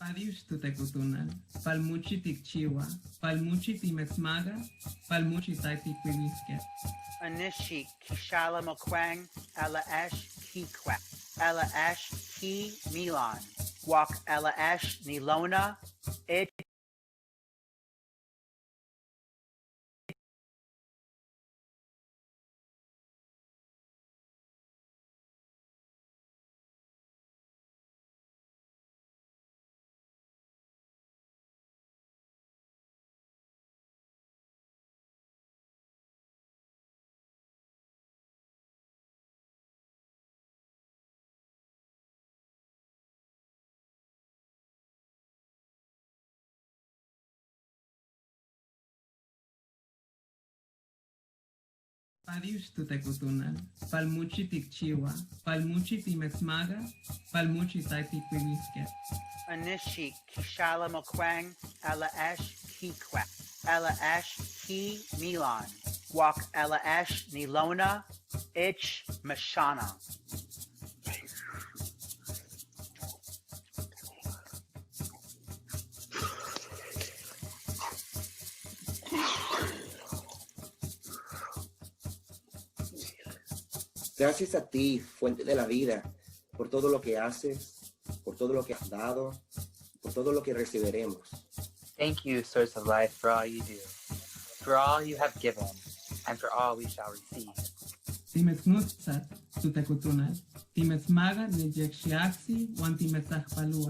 Padiush tutekutunan, palmuchi tikchiwa, palmuchi timetsmaga, palmuchi taitiquilisque. Anishi kishala mokwang, ella esh ki kwek, ella esh ki Milan, wak ella esh nilona, it Padiush tutekutunan, palmuchi tikchiwa, palmuchi timetsmaga, palmuchi taitiquilisque. Anishi kishala mokwang, ella esh ki kwek, ella esh ki Milan, wak ella esh nilona, ich mashana. Gracias a ti, fuente de la vida, por todo lo que haces, por todo lo que has dado, por todo lo que recibiremos. Thank you, source of life, for all you do, for all you have given, and for all we shall receive. Timetsnutsat tutekutunan, timetsmaga nijekshiaxi, wan timetsachpalua.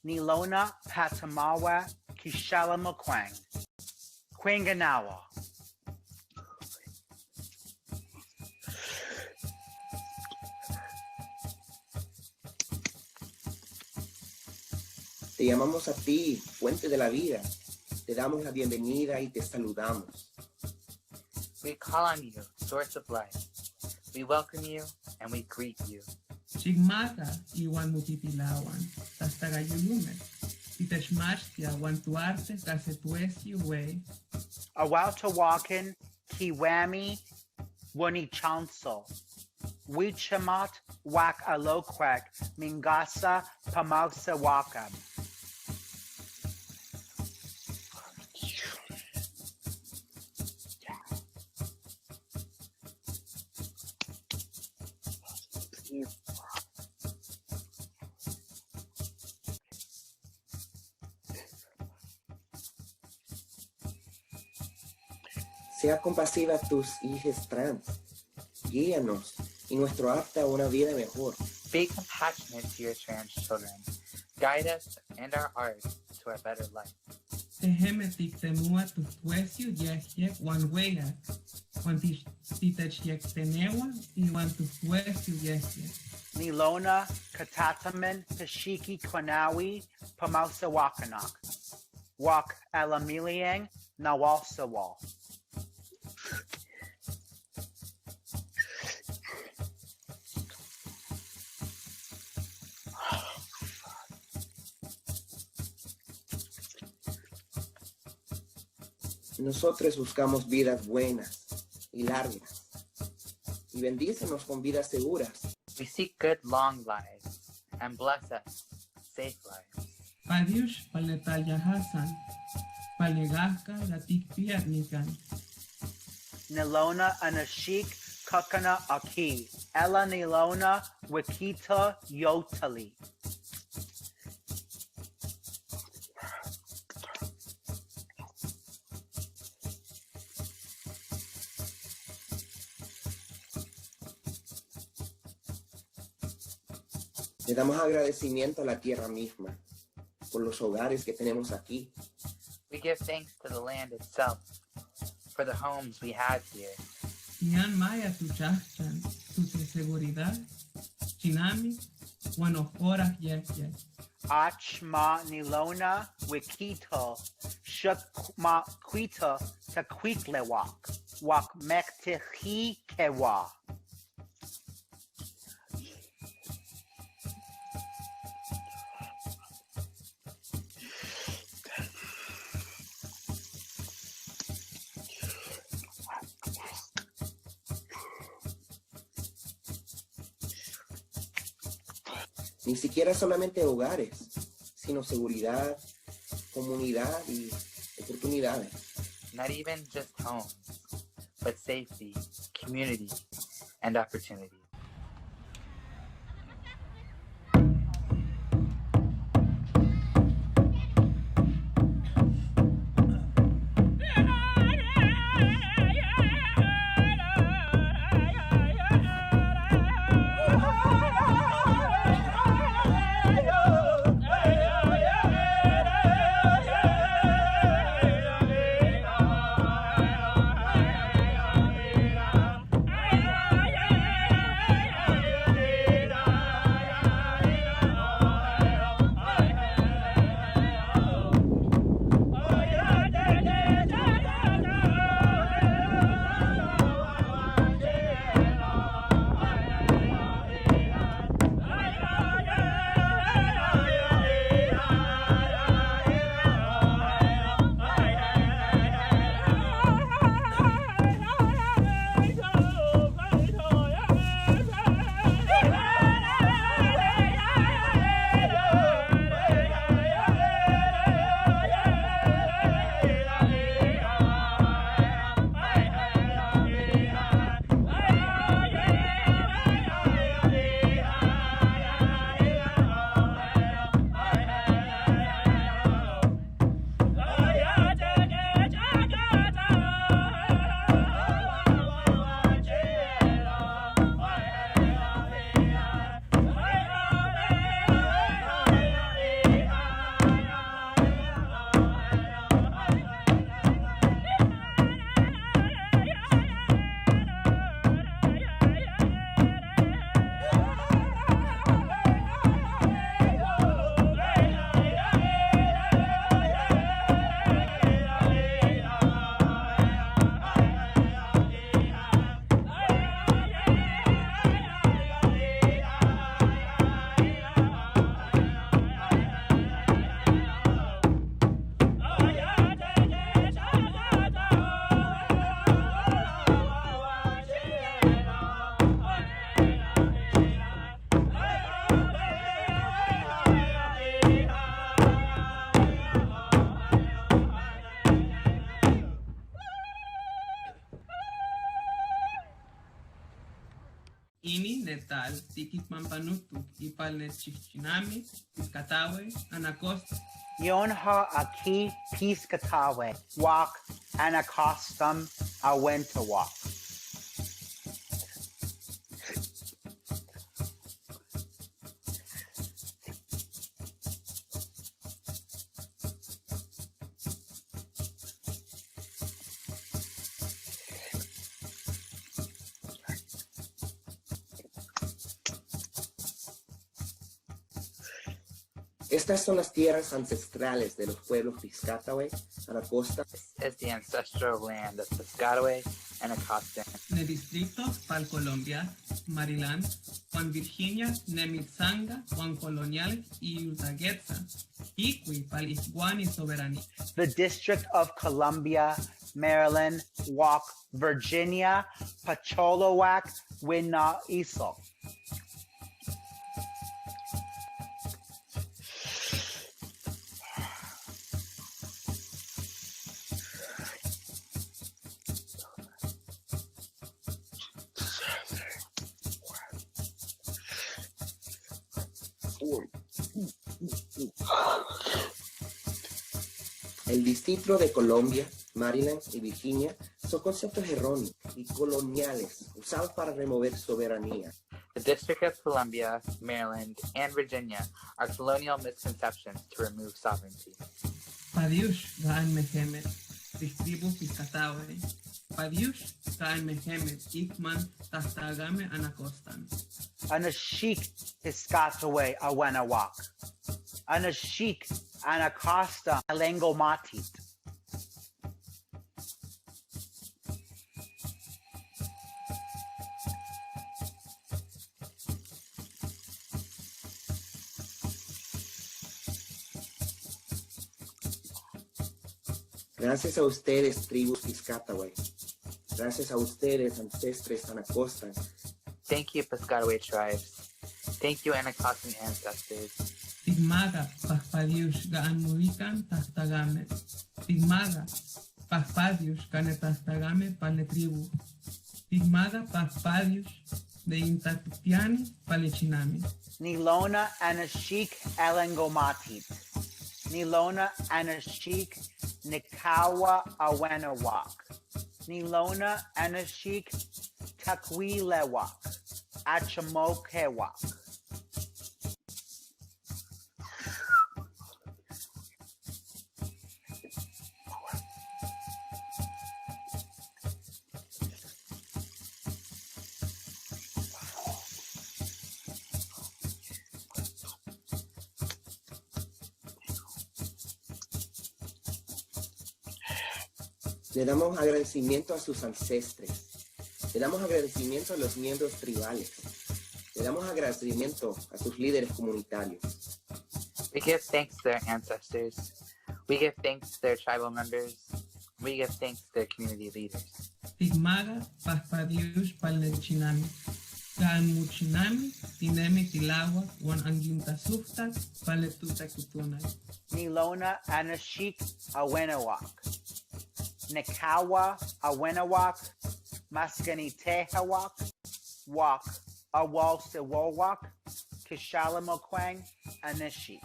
Nilona Patamawa Kishala Mokwang, Quinganawa. Te llamamos a ti, fuente de la vida. Te damos la bienvenida y te saludamos. We call on you, source of life. We welcome you and we greet you. Chigmata iwan mutitilawan, tastagayulumet. Titeshmachtia wan tuarte kasetuesi we. Awaltawakan Kiwami Wani Chancel. Wichamat Wak Aloquak Mingasa Pamausa Wakam. Sea compasiva a tus hijos trans. Guíanos y nuestro apta a una vida mejor. Be compassionate to your trans children. Guide us and our art to a better life. Tehemetik temua tustuesiu yehiek wan weyak. Wan titechiek tenewa iwan tustuesiu yehiek. Nilona Katataman Pashiki Kwanawi Pamausa Wakanak. Wak Alamiliang Nawalsawal. Nosotros buscamos vidas buenas y largas. Y bendícenos con vidas seguras. We seek good long lives and bless us safe lives. Padiush paletaya Hasan, palegahka latik piatnikan. Nilona Anashik Kakana Aki. Ella Nilona Wikita Yotali. Le damos agradecimiento a la tierra misma por los hogares que tenemos aquí. We give thanks to the land itself for the homes we have here. Nian maya tu chachchan, tu seguridad. Chinami, wan ojoras yehiek. Achma Nilona Wikito Shukma Quita Taquitlewak. Wak Mektihi Kewa. Ni siquiera solamente hogares, sino seguridad, comunidad y oportunidades. Not even just homes, but safety, community, and opportunity. Ini netal tikit mampanutu ipal ne chichinami, piscatawe, anacosta. Yonha aki piscatawe, walk anacostum a winter walk. Estas son las tierras ancestrales de los pueblos Piscataway, Anacosta. This is the ancestral land of Piscataway and Anacostan. Ne distrito pal Colombia, Maryland, Juan Virginia, Nemitzanga, Juan Colonial y Utagetza, Iqui pal Iguani Soberania. The District of Columbia, Maryland, Walk, Virginia, Pacholowak, Winna, Isle. El distrito de Colombia, Maryland y Virginia son conceptos erróneos y coloniales usados para remover soberanía. The District of Columbia, Maryland, and Virginia are colonial misconceptions to remove sovereignty. Padiush gaan mehemet, distribu Piscatawe. Padiush gaan mehemet, ikman tahtagame anacostan. Anashik Piscataway Awenawak. Anashik Anacosta Alengomatit. Gracias a ustedes, tribus Piscataway. Gracias a ustedes, ancestres Anacostan. Thank you, Piscataway tribes. Thank you, Anacostan ancestors. Tigmaga Paspadiush Gaanurikan Tastagame. Tigmaga Paspadiush Ganetastagame Paletribu. Tigmaga Paspadiush de Intactiani Palechinami. Nilona Anashik Elengomatit. Nilona Anashik Nikawa Awenawak. Nilona Anashik Takwilewak. Achamokewak. Le damos agradecimiento a sus ancestres. Le damos agradecimiento a los miembros tribales. Le damos agradecimiento a sus líderes comunitarios. We give thanks to their ancestors. We give thanks to their tribal members. We give thanks to their community leaders. Tigmaga Paspadiush Palechinami. Gaanmuchinami Tinemi Tilawa Wan Anginta Suftak Paletuta Kutunai. Nilona Anashik Awenawak. Nikawa Awenawak. Maskanitehawak. Wak. Awal Sewowak. Kishalamokwang Anashik.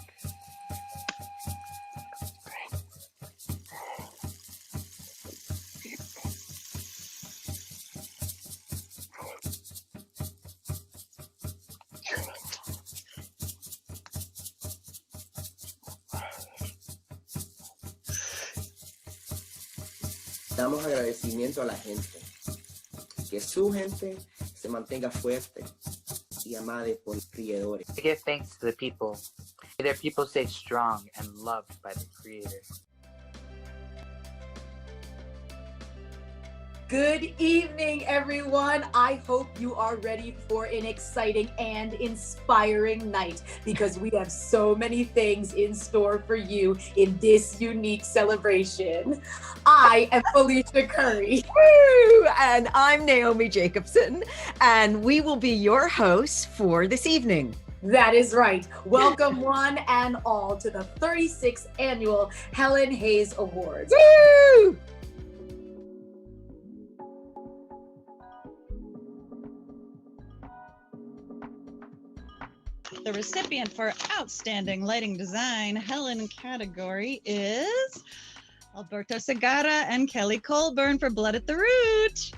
Damos agradecimiento a la gente. Que su gente se mantenga fuerte y amada por los criadores. We give thanks to the people. May their people stay strong and loved by the Creator. Good evening, everyone. I hope you are ready for an exciting and inspiring night because we have so many things in store for you in this unique celebration. I am Felicia Curry. Woo! And I'm Naomi Jacobson, and we will be your hosts for this evening. That is right. Welcome one and all to the 36th annual Helen Hayes Awards. Woo! The recipient for Outstanding Lighting Design Helen category is Alberto Segarra and Kelly Colburn for Blood at the Root.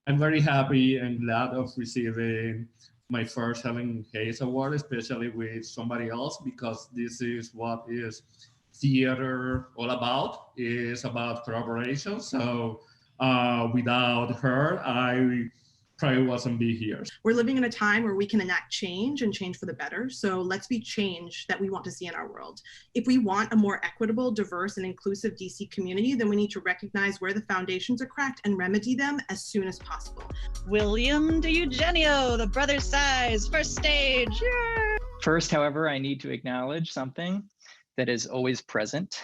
I'm very happy and glad of receiving my first Helen Hayes Award, especially with somebody else, because this is what is theater all about. It's about collaboration. So without her, I probably wasn't be here. We're living in a time where we can enact change and change for the better. So let's be change that we want to see in our world. If we want a more equitable, diverse, and inclusive DC community, then we need to recognize where the foundations are cracked and remedy them as soon as possible. William DiEugenio, The Brothers Size, first stage. Yay! First, however, I need to acknowledge something that is always present,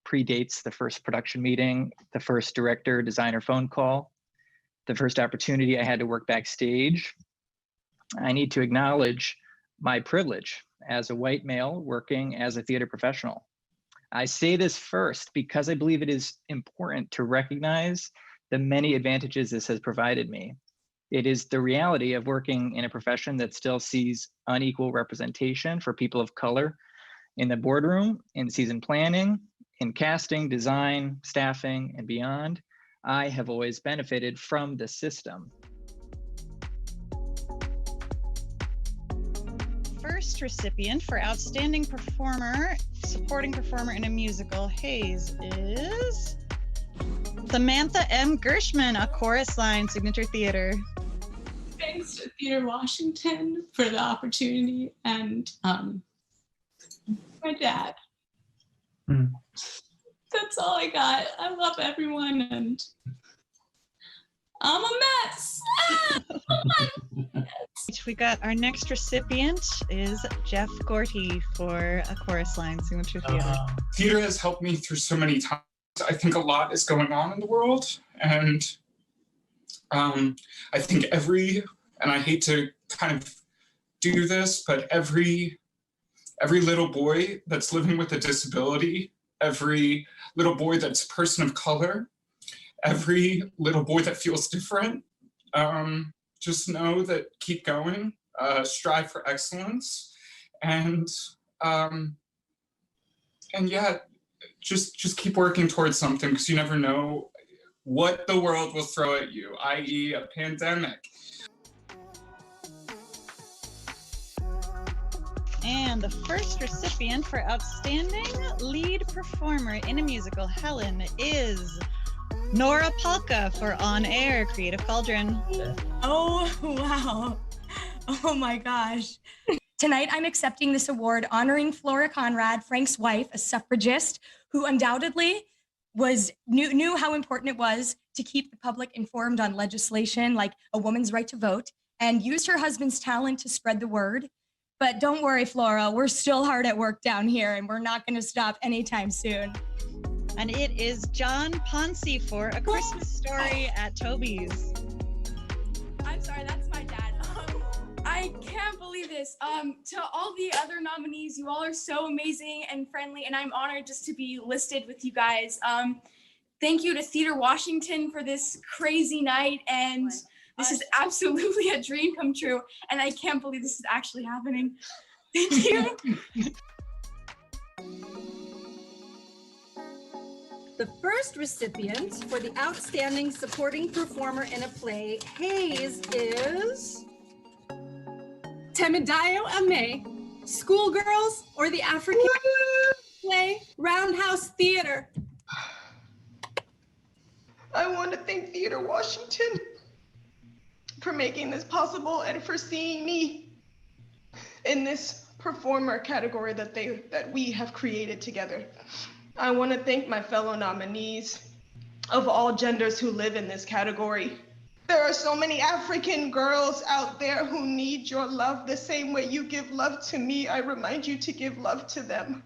predates the first production meeting, the first director-designer phone call, the first opportunity I had to work backstage. I need to acknowledge my privilege as a white male working as a theater professional. I say this first because I believe it is important to recognize the many advantages this has provided me. It is the reality of working in a profession that still sees unequal representation for people of color in the boardroom, in season planning, in casting, design, staffing, and beyond. I have always benefited from the system. First recipient for Outstanding Performer, Supporting Performer in a Musical, Hayes, is Samantha M. Gershman, A Chorus Line, Signature Theater. Thanks to Theater Washington for the opportunity, and my dad. That's all I got. I love everyone, and I'm a mess. We got our next recipient is Jeff Gorty for A Chorus Line, Signature Theater. Theater has helped me through so many times. I think a lot is going on in the world, and I think and I hate to kind of do this, but every little boy that's living with a disability, every little boy that's a person of color, every little boy that feels different, just know that keep going, strive for excellence, and yeah, just keep working towards something, because you never know what the world will throw at you, i.e. a pandemic. And the first recipient for Outstanding Lead Performer in a Musical, Helen, is Nora Palka for On Air, Creative Cauldron. Oh, wow. Oh my gosh. Tonight, I'm accepting this award honoring Flora Conrad, Frank's wife, a suffragist who undoubtedly knew how important it was to keep the public informed on legislation like a woman's right to vote, and used her husband's talent to spread the word. But don't worry, Flora, we're still hard at work down here, and we're not going to stop anytime soon. And it is John Ponce for A Christmas Story at Toby's. I'm sorry, that's my dad. I can't believe this. To all the other nominees, you all are so amazing and friendly, and I'm honored just to be listed with you guys. Thank you to Theater Washington for this crazy night, and this is absolutely a dream come true, and I can't believe this is actually happening. Thank you. The first recipient for the Outstanding Supporting Performer in a Play, Hayes, is Temidayo Ame, Schoolgirls or the African Play, Roundhouse Theater. I want to thank Theater Washington for making this possible and for seeing me in this performer category that we have created together. I want to thank my fellow nominees of all genders who live in this category. There are so many African girls out there who need your love the same way you give love to me. I remind you to give love to them.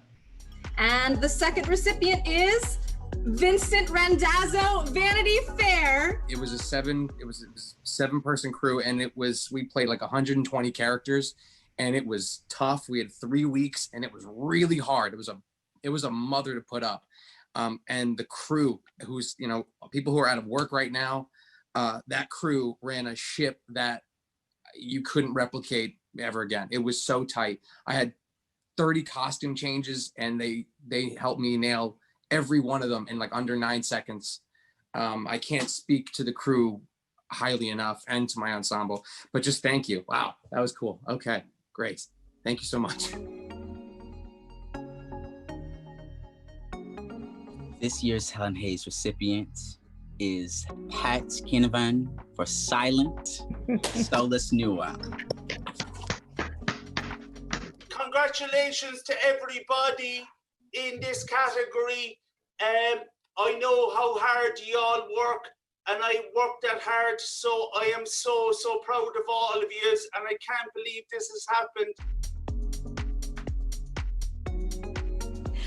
And the second recipient is Vincent Randazzo, Vanity Fair. It was a seven-person crew, and we played like 120 characters, and it was tough. We had 3 weeks, and it was really hard. It was a mother to put up. And the crew, who's, people who are out of work right now, that crew ran a ship that you couldn't replicate ever again. It was so tight. I had 30 costume changes, and they helped me nail every one of them in like under 9 seconds. I can't speak to the crew highly enough, and to my ensemble, but just thank you. Wow, that was cool. Okay, great. Thank you so much. This year's Helen Hayes recipient is Pat Kinnavan for Silent Solus Nua. Congratulations to everybody in this category. I know how hard you all work, and I worked that hard, so I am so proud of all of you, and I can't believe this has happened.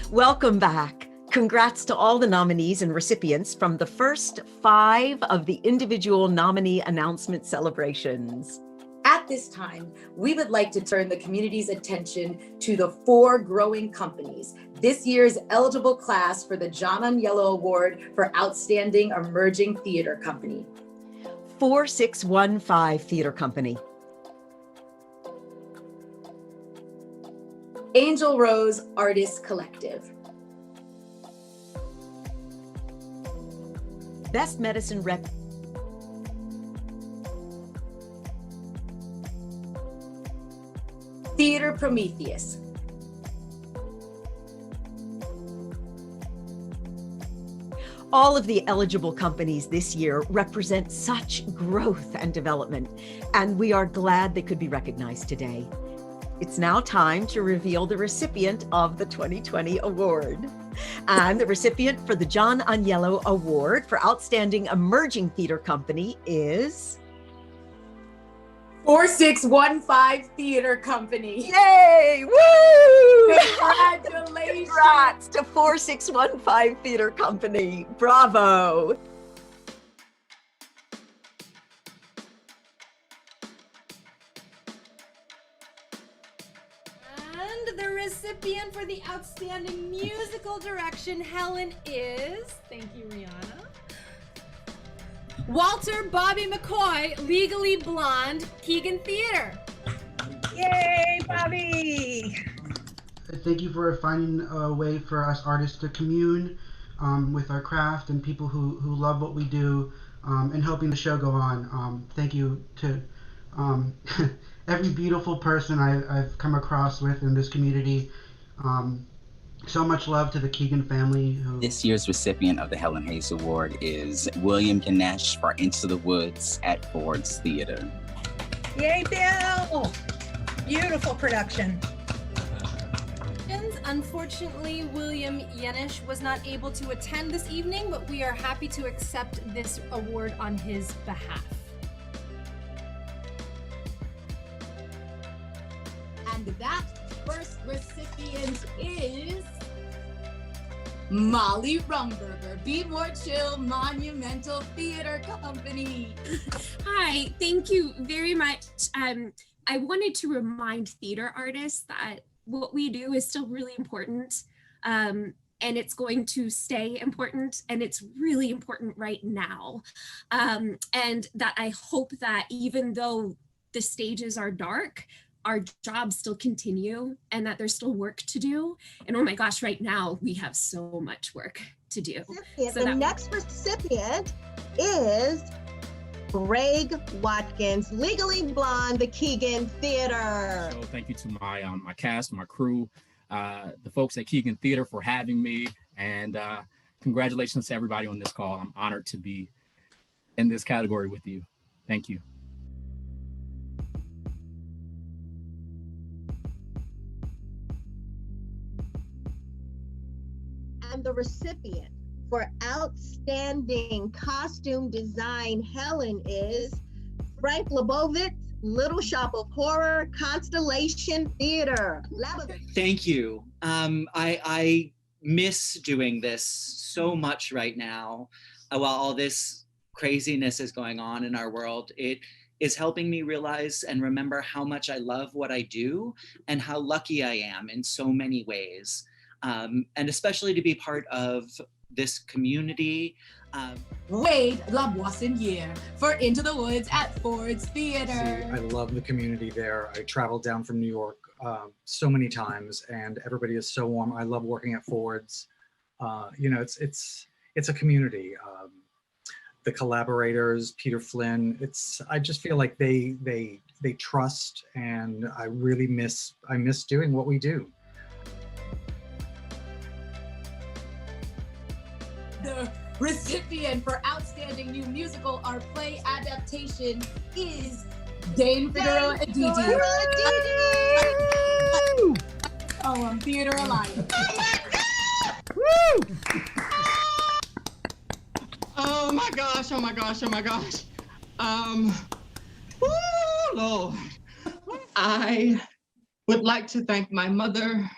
Welcome back. Congrats to all the nominees and recipients from the first 5 of the individual nominee announcement celebrations. At this time, we would like to turn the community's attention to the 4 growing companies, this year's eligible class for the John Aniello Award for Outstanding Emerging Theater Company. 4615 Theater Company. Angel Rose Artists Collective. Best Medicine Rep. Theater Prometheus. All of the eligible companies this year represent such growth and development, and we are glad they could be recognized today. It's now time to reveal the recipient of the 2020 award. And the recipient for the John Aniello Award for Outstanding Emerging Theater Company is 4615 Theater Company. Yay! Woo! Congratulations! Congrats to 4615 Theater Company. Bravo! recipient for the outstanding musical direction, Helen, is, thank you, Rihanna, Walter Bobby McCoy, Legally Blonde, Keegan Theater. Yay, Bobby! Thank you for finding a way for us artists to commune with our craft and people who love what we do and helping the show go on. Thank you to every beautiful person I've come across with in this community. So much love to the Keegan family. This year's recipient of the Helen Hayes Award is William Ganesh for Into the Woods at Ford's Theater. Yay, Bill! Beautiful production. Unfortunately, William Yenish was not able to attend this evening, but we are happy to accept this award on his behalf. And that first recipient is Molly Rumberger, Be More Chill Monumental Theater Company. Hi, thank you very much. I wanted to remind theater artists that what we do is still really important, and it's going to stay important, and it's really important right now. And that I hope that even though the stages are dark, our jobs still continue and that there's still work to do. And oh my gosh, right now we have so much work to do. The next recipient is Greg Watkins, Legally Blonde, the Keegan Theater. So thank you to my my cast, my crew, the folks at Keegan Theater for having me, and congratulations to everybody on this call. I'm honored to be in this category with you. Thank you. And the recipient for outstanding costume design, Helen, is Frank Lebovitz, Little Shop of Horror, Constellation Theater. Thank you. I miss doing this so much right now. While all this craziness is going on in our world, it is helping me realize and remember how much I love what I do and how lucky I am in so many ways. And especially to be part of this community. Wade LaBoissonniere for Into the Woods at Ford's Theater. I love the community there. I traveled down from New York so many times, and everybody is so warm. I love working at Ford's. You know, it's a community. The collaborators, Peter Flynn. I just feel like they trust, and I miss doing what we do. The recipient for Outstanding New Musical or Play Adaptation is Dame Figueroa Aditi. Oh, Theater Alliance. Oh my gosh, oh my gosh, oh my gosh. Lord. I would like to thank my mother,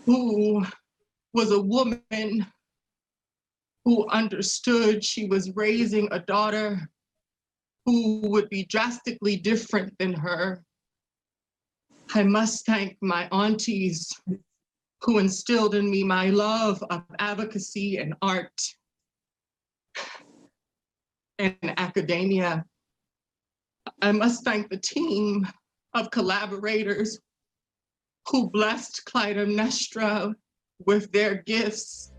who was a woman who understood she was raising a daughter who would be drastically different than her. I must thank my aunties who instilled in me my love of advocacy and art and academia. I must thank the team of collaborators who blessed Clytemnestra with their gifts.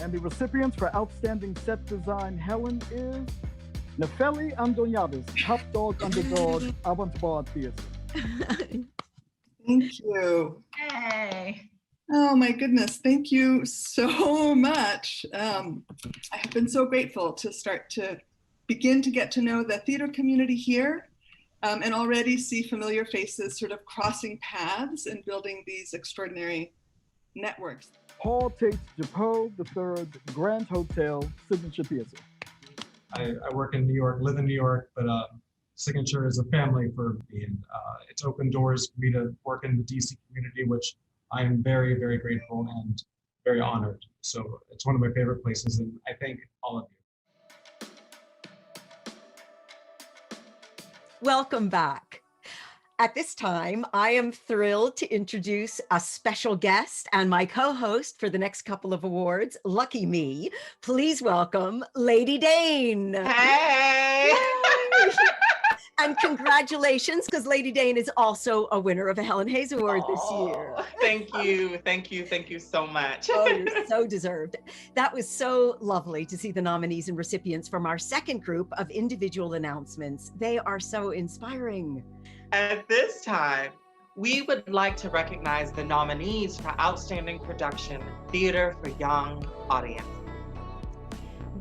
And the recipients for Outstanding Set Design, Helen, is Nefeli Andoniades, Top Dog Underdog, Avant-Garde Theater. Thank you. Hey. Oh my goodness, thank you so much. I have been so grateful to start to begin to get to know the theater community here and already see familiar faces sort of crossing paths and building these extraordinary networks. Paul Tate Japeau III, Grand Hotel, Signature Theater. I work in New York, live in New York, but Signature is a family for me. And it's opened doors for me to work in the DC community, which I am very, very grateful and very honored. So it's one of my favorite places, and I thank all of you. Welcome back. At this time, I am thrilled to introduce a special guest and my co-host for the next couple of awards. Lucky me. Please welcome Lady Dane. Hey! Yay! And congratulations, because Lady Dane is also a winner of a Helen Hayes Award this year. Thank you so much. Oh, you're so deserved. That was so lovely to see the nominees and recipients from our second group of individual announcements. They are so inspiring. At this time, we would like to recognize the nominees for Outstanding Production, Theater for Young Audience.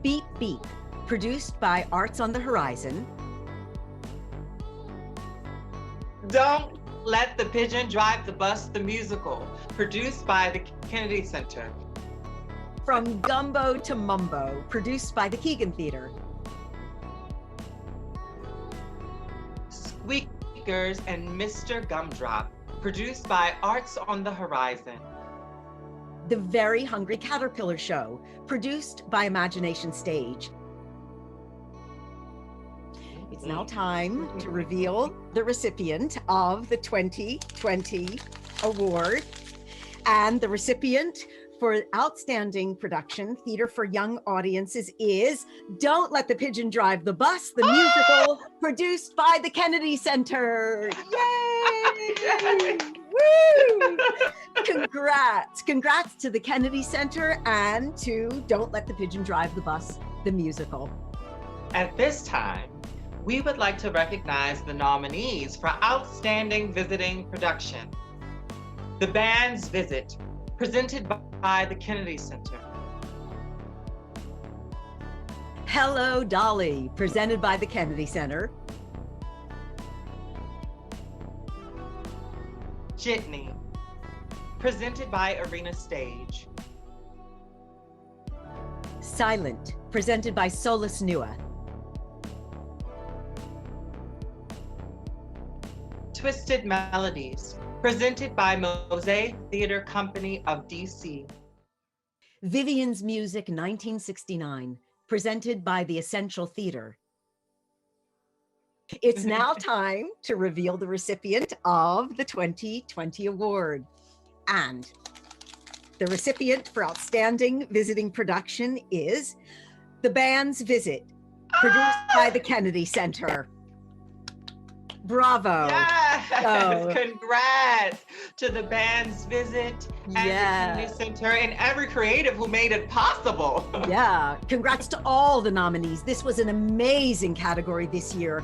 Beep Beep, produced by Arts on the Horizon. Don't Let the Pigeon Drive the Bus, the musical, produced by the Kennedy Center. From Gumbo to Mumbo, produced by the Keegan Theater. Squeakers and Mr. Gumdrop, produced by Arts on the Horizon. The Very Hungry Caterpillar Show, produced by Imagination Stage. It's now time to reveal the recipient of the 2020 award. And the recipient for Outstanding Production, Theater for Young Audiences is Don't Let the Pigeon Drive the Bus, the musical, produced by the Kennedy Center. Yay! Woo! Congrats. Congrats to the Kennedy Center and to Don't Let the Pigeon Drive the Bus, the musical. At this time, we would like to recognize the nominees for Outstanding Visiting Production. The Band's Visit, presented by the Kennedy Center. Hello, Dolly, presented by the Kennedy Center. Jitney, presented by Arena Stage. Silent, presented by Solus Nua. Twisted Melodies, presented by Mosaic Theater Company of DC. Vivian's Music 1969, presented by the Essential Theater. It's now time to reveal the recipient of the 2020 award. And the recipient for Outstanding Visiting Production is The Band's Visit, produced by the Kennedy Center. Bravo. Yes, Oh. Congrats to the Band's Visit and the Kennedy Center and every creative who made it possible. Yeah, congrats to all the nominees. This was an amazing category this year.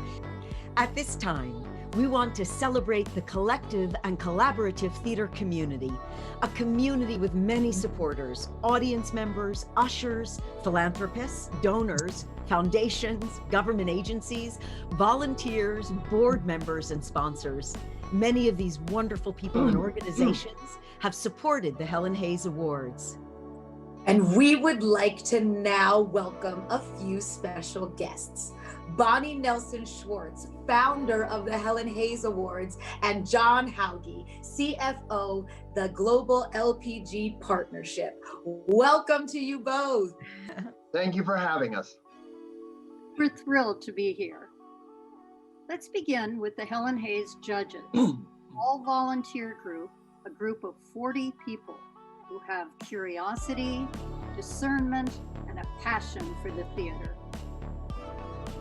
At this time, we want to celebrate the collective and collaborative theater community, a community with many supporters, audience members, ushers, philanthropists, donors, foundations, government agencies, volunteers, board members, and sponsors. Many of these wonderful people and organizations have supported the Helen Hayes Awards. And we would like to now welcome a few special guests. Bonnie Nelson Schwartz, founder of the Helen Hayes Awards, and John Hauge, CFO, the Global LPG Partnership. Welcome to you both. Thank you for having us. We're thrilled to be here. Let's begin with the Helen Hayes judges, all volunteer group, a group of 40 people who have curiosity, discernment, and a passion for the theater.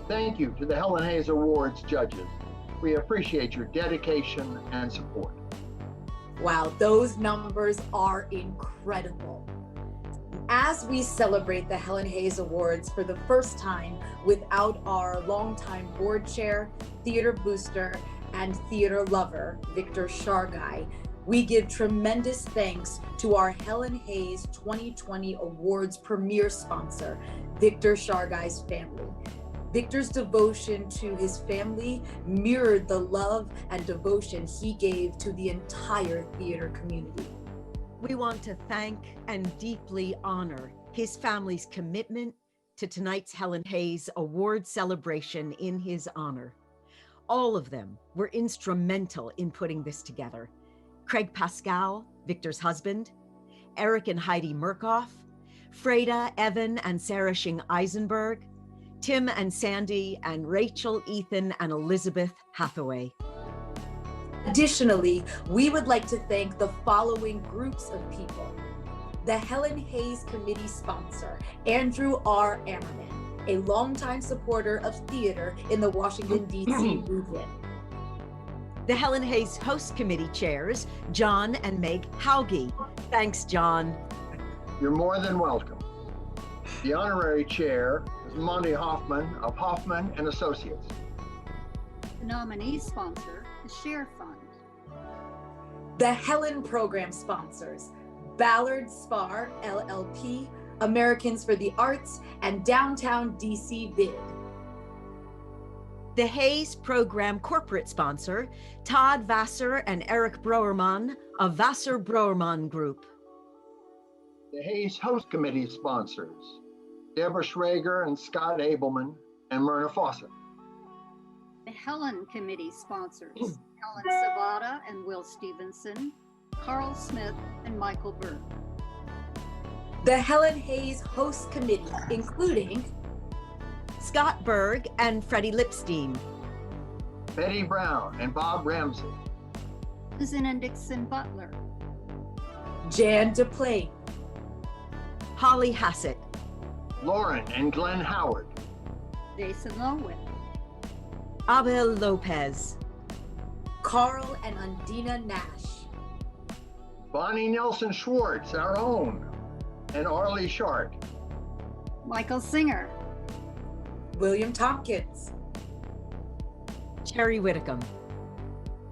Thank you to the Helen Hayes Awards judges. We appreciate your dedication and support. Wow, those numbers are incredible. As we celebrate the Helen Hayes Awards for the first time without our longtime board chair, theater booster, and theater lover, Victor Shargai, we give tremendous thanks to our Helen Hayes 2020 Awards premier sponsor, Victor Shargai's family. Victor's devotion to his family mirrored the love and devotion he gave to the entire theater community. We want to thank and deeply honor his family's commitment to tonight's Helen Hayes Award celebration in his honor. All of them were instrumental in putting this together. Craig Pascal, Victor's husband, Eric and Heidi Murkoff, Freda, Evan, and Sarah Shing Eisenberg, Tim and Sandy, and Rachel, Ethan, and Elizabeth Hathaway. Additionally, we would like to thank the following groups of people. The Helen Hayes Committee sponsor, Andrew R. Ammerman, a longtime supporter of theater in the Washington, D.C. region. The Helen Hayes Host Committee chairs, John and Meg Hauge. Thanks, John. You're more than welcome. The honorary chair is Monty Hoffman of Hoffman and Associates. The nominee sponsor is Share Fund. The Helen Program sponsors, Ballard Spar, LLP, Americans for the Arts, and Downtown DC Vid. The Hayes Program corporate sponsor, Todd Vassar and Eric Broerman of Vassar Broerman Group. The Hayes Host Committee sponsors, Deborah Schrager and Scott Abelman and Myrna Fawcett. The Helen Committee sponsors, Helen Savada and Will Stevenson, Carl Smith and Michael Berg. The Helen Hayes Host Committee, including Scott Berg and Freddie Lipstein. Betty Brown and Bob Ramsey. Susan and Dixon Butler. Jan DePlane. Holly Hassett. Lauren and Glenn Howard. Jason Lowitt. Abel Lopez. Carl and Undina Nash. Bonnie Nelson Schwartz, our own, and Arlie Shart. Michael Singer. William Tompkins. Terry Whitcomb.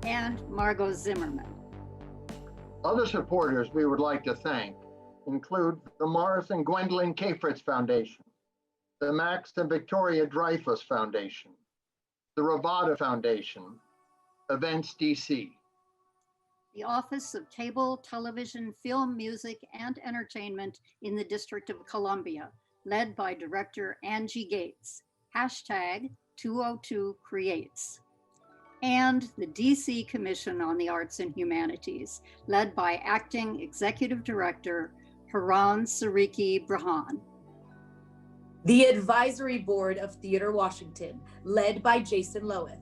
And Margot Zimmerman. Other supporters we would like to thank include the Morris and Gwendolyn K. Fritz Foundation, the Max and Victoria Dreyfus Foundation, the Ravada Foundation, Events DC. The Office of Cable, Television, Film, Music, and Entertainment in the District of Columbia, led by Director Angie Gates, #202creates. And the DC Commission on the Arts and Humanities, led by Acting Executive Director Haran Sariki Brahan. The Advisory Board of Theater Washington, led by Jason Loeth.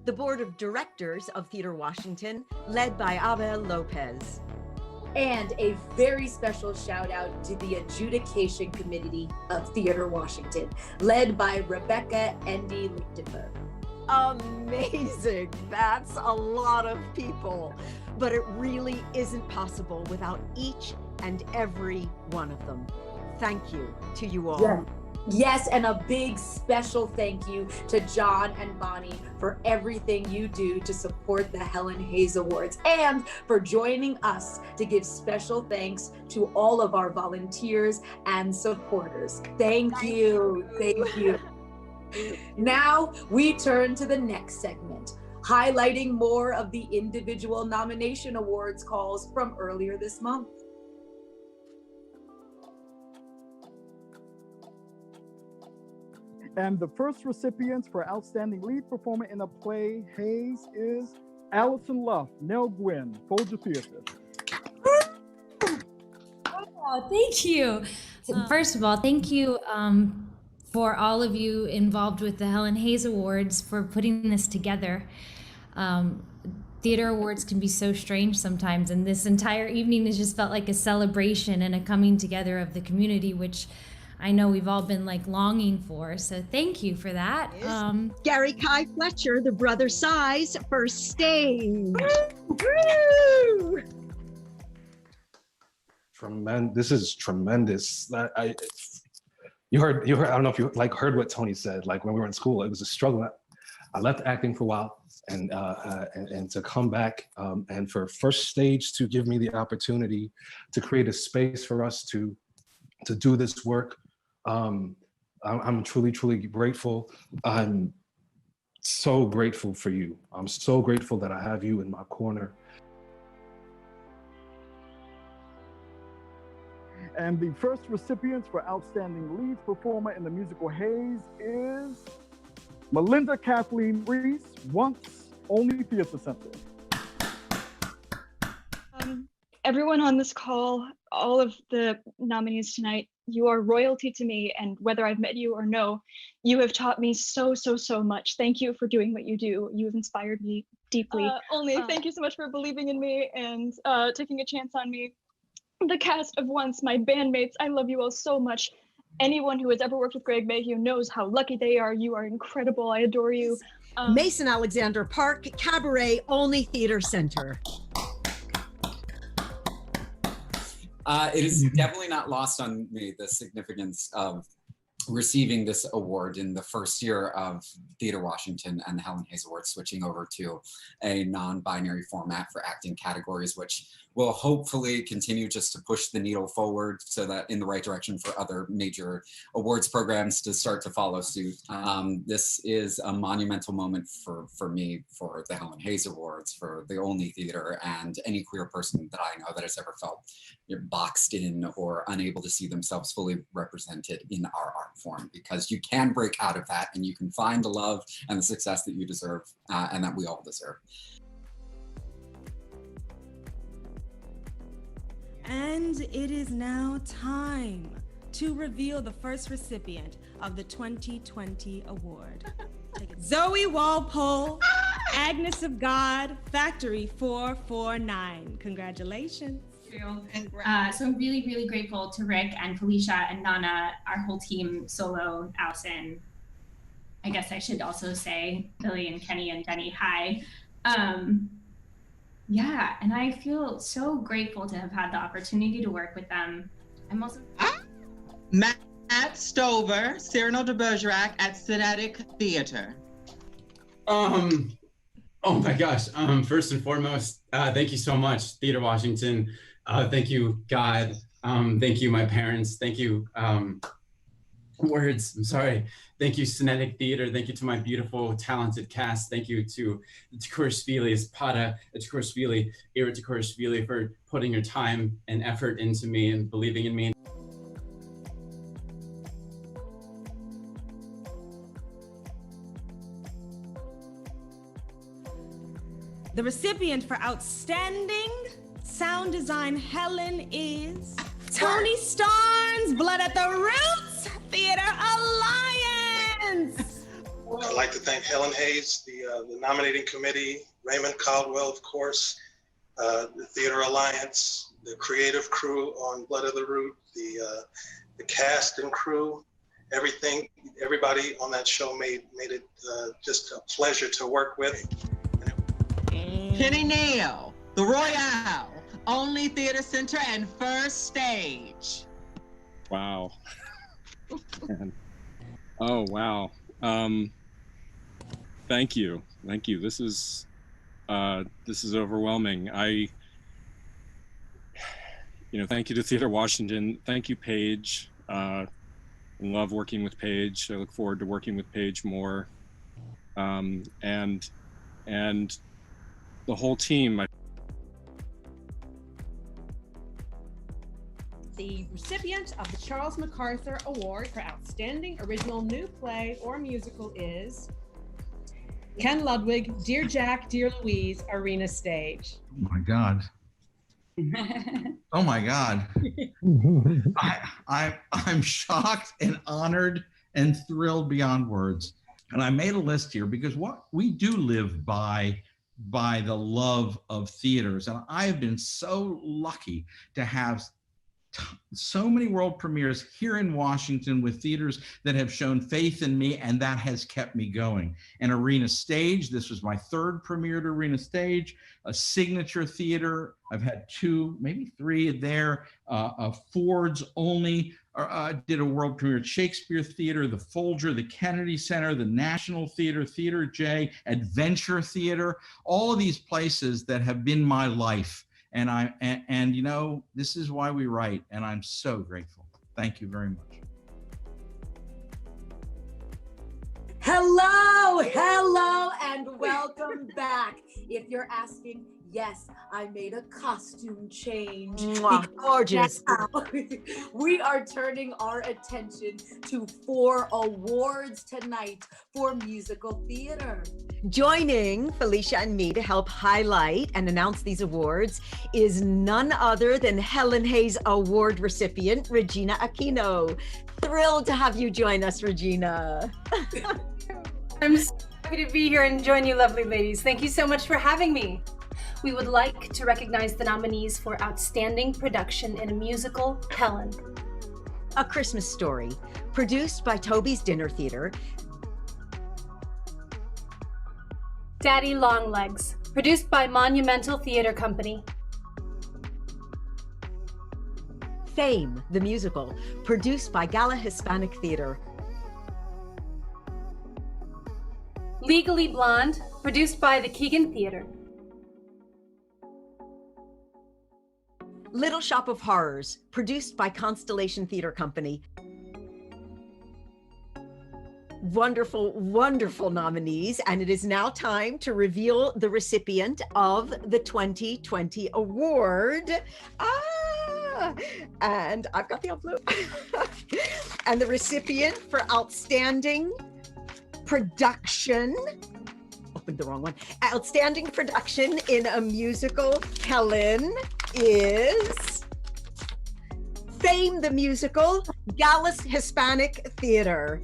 The Board of Directors of Theater Washington, led by Abel Lopez. And a very special shout out to the Adjudication Committee of Theater Washington, led by Rebecca Endy Lichtenberg. Amazing. That's a lot of people, but it really isn't possible without each and every one of them. Thank you to you all. Yeah. Yes, and a big special thank you to John and Bonnie for everything you do to support the Helen Hayes Awards and for joining us to give special thanks to all of our volunteers and supporters. Thank you. Thank you. Now we turn to the next segment, highlighting more of the individual nomination awards calls from earlier this month. And the first recipients for Outstanding Lead Performer in a Play, Hayes, is Allison Luff, Nell Gwynn, Folger Theater. Oh, thank you. First of all, thank you for all of you involved with the Helen Hayes Awards for putting this together. Theater awards can be so strange sometimes, and this entire evening has just felt like a celebration and a coming together of the community, which I know we've all been like longing for. So thank you for that. Gary Kai Fletcher, the Brother Size, first stage. Woo! This is tremendous. You heard, I don't know if you heard what Tony said, like when we were in school, it was a struggle. I left acting for a while and to come back and for First Stage to give me the opportunity to create a space for us to do this work. I'm truly, truly grateful. I'm so grateful for you. I'm so grateful that I have you in my corner. And the first recipients for Outstanding Lead Performer in the Musical Hayes is Melinda Kathleen Reese, Once Only Theater Center. Everyone on this call, all of the nominees tonight, you are royalty to me, and whether I've met you or no, you have taught me so much. Thank you for doing what you do. You have inspired me deeply. Thank you so much for believing in me and taking a chance on me. The cast of Once, my bandmates, I love you all so much. Anyone who has ever worked with Greg Mayhew knows how lucky they are. You are incredible. I adore you. Mason Alexander Park Cabaret Only Theater Center. It is definitely not lost on me the significance of receiving this award in the first year of Theater Washington and the Helen Hayes Awards, switching over to a non-binary format for acting categories, which will hopefully continue just to push the needle forward so that in the right direction for other major awards programs to start to follow suit. This is a monumental moment for me, for the Helen Hayes Awards, for the Only Theater, and any queer person that I know that has ever felt boxed in or unable to see themselves fully represented in our art form, because you can break out of that and you can find the love and the success that you deserve and that we all deserve. And it is now time to reveal the first recipient of the 2020 award. Zoe Walpole, Agnes of God, Factory 449. Congratulations. So I'm really grateful to Rick and Felicia and Nana, our whole team, Solo, Allison. I guess I should also say Billy and Kenny and Jenny, hi. Yeah, and I feel so grateful to have had the opportunity to work with them. I'm also Matt Stover, Cyrano de Bergerac at Cinetic Theater. Oh my gosh. First and foremost, thank you so much, Theater Washington. Thank you, God. Thank you, my parents. Thank you, words, I'm sorry. Thank you, Cinetic Theater. Thank you to my beautiful, talented cast. Thank you to Tkurishvili, Espada, Tkurishvili, Ira Tkurishvili, for putting your time and effort into me and believing in me. The recipient for Outstanding Sound Design, Helen, is Tony Starnes, Blood at the Roots Theater Alliance. I'd like to thank Helen Hayes, the nominating committee, Raymond Caldwell, of course, the Theater Alliance, the creative crew on Blood of the Root, the cast and crew, everybody on that show made it just a pleasure to work with. Kenny Neal, The Royale, Only Theater Center and First Stage. Wow. Oh, wow. Thank you. This is overwhelming. Thank you to Theater Washington. Thank you, Paige. I love working with Paige. I look forward to working with Paige more. And the whole team. The recipient of the Charles MacArthur Award for Outstanding Original New Play or Musical is Ken Ludwig, Dear Jack, Dear Louise, Arena Stage. Oh my God. Oh my God. I'm shocked and honored and thrilled beyond words. And I made a list here because what we do live by the love of theaters. And I have been so lucky to have so many world premieres here in Washington with theaters that have shown faith in me, and that has kept me going. An Arena Stage, this was my third premiere at Arena Stage, a Signature Theater, I've had 2, maybe 3 there, Ford's Only, did a world premiere at Shakespeare Theater, the Folger, the Kennedy Center, the National Theater, Theater J, Adventure Theater, all of these places that have been my life. And you know, this is why we write, and I'm so grateful. Thank you very much. Hello, and welcome back. If you're asking, Yes, I made a costume change. Mwah, gorgeous. Now, we are turning our attention to 4 awards tonight for musical theater. Joining Felicia and me to help highlight and announce these awards is none other than Helen Hayes Award recipient, Regina Aquino. Thrilled to have you join us, Regina. I'm so happy to be here and join you lovely ladies. Thank you so much for having me. We would like to recognize the nominees for Outstanding Production in a Musical, Helen. A Christmas Story, produced by Toby's Dinner Theater. Daddy Longlegs, produced by Monumental Theater Company. Fame, the Musical, produced by Gala Hispanic Theater. Legally Blonde, produced by the Keegan Theater. Little Shop of Horrors, produced by Constellation Theater Company. Wonderful, wonderful nominees, and it is now time to reveal the recipient of the 2020 award. And I've got the envelope. And the recipient for Outstanding Production, opened the wrong one. Outstanding Production in a Musical, Helen, is Fame the Musical, Gallus Hispanic Theater.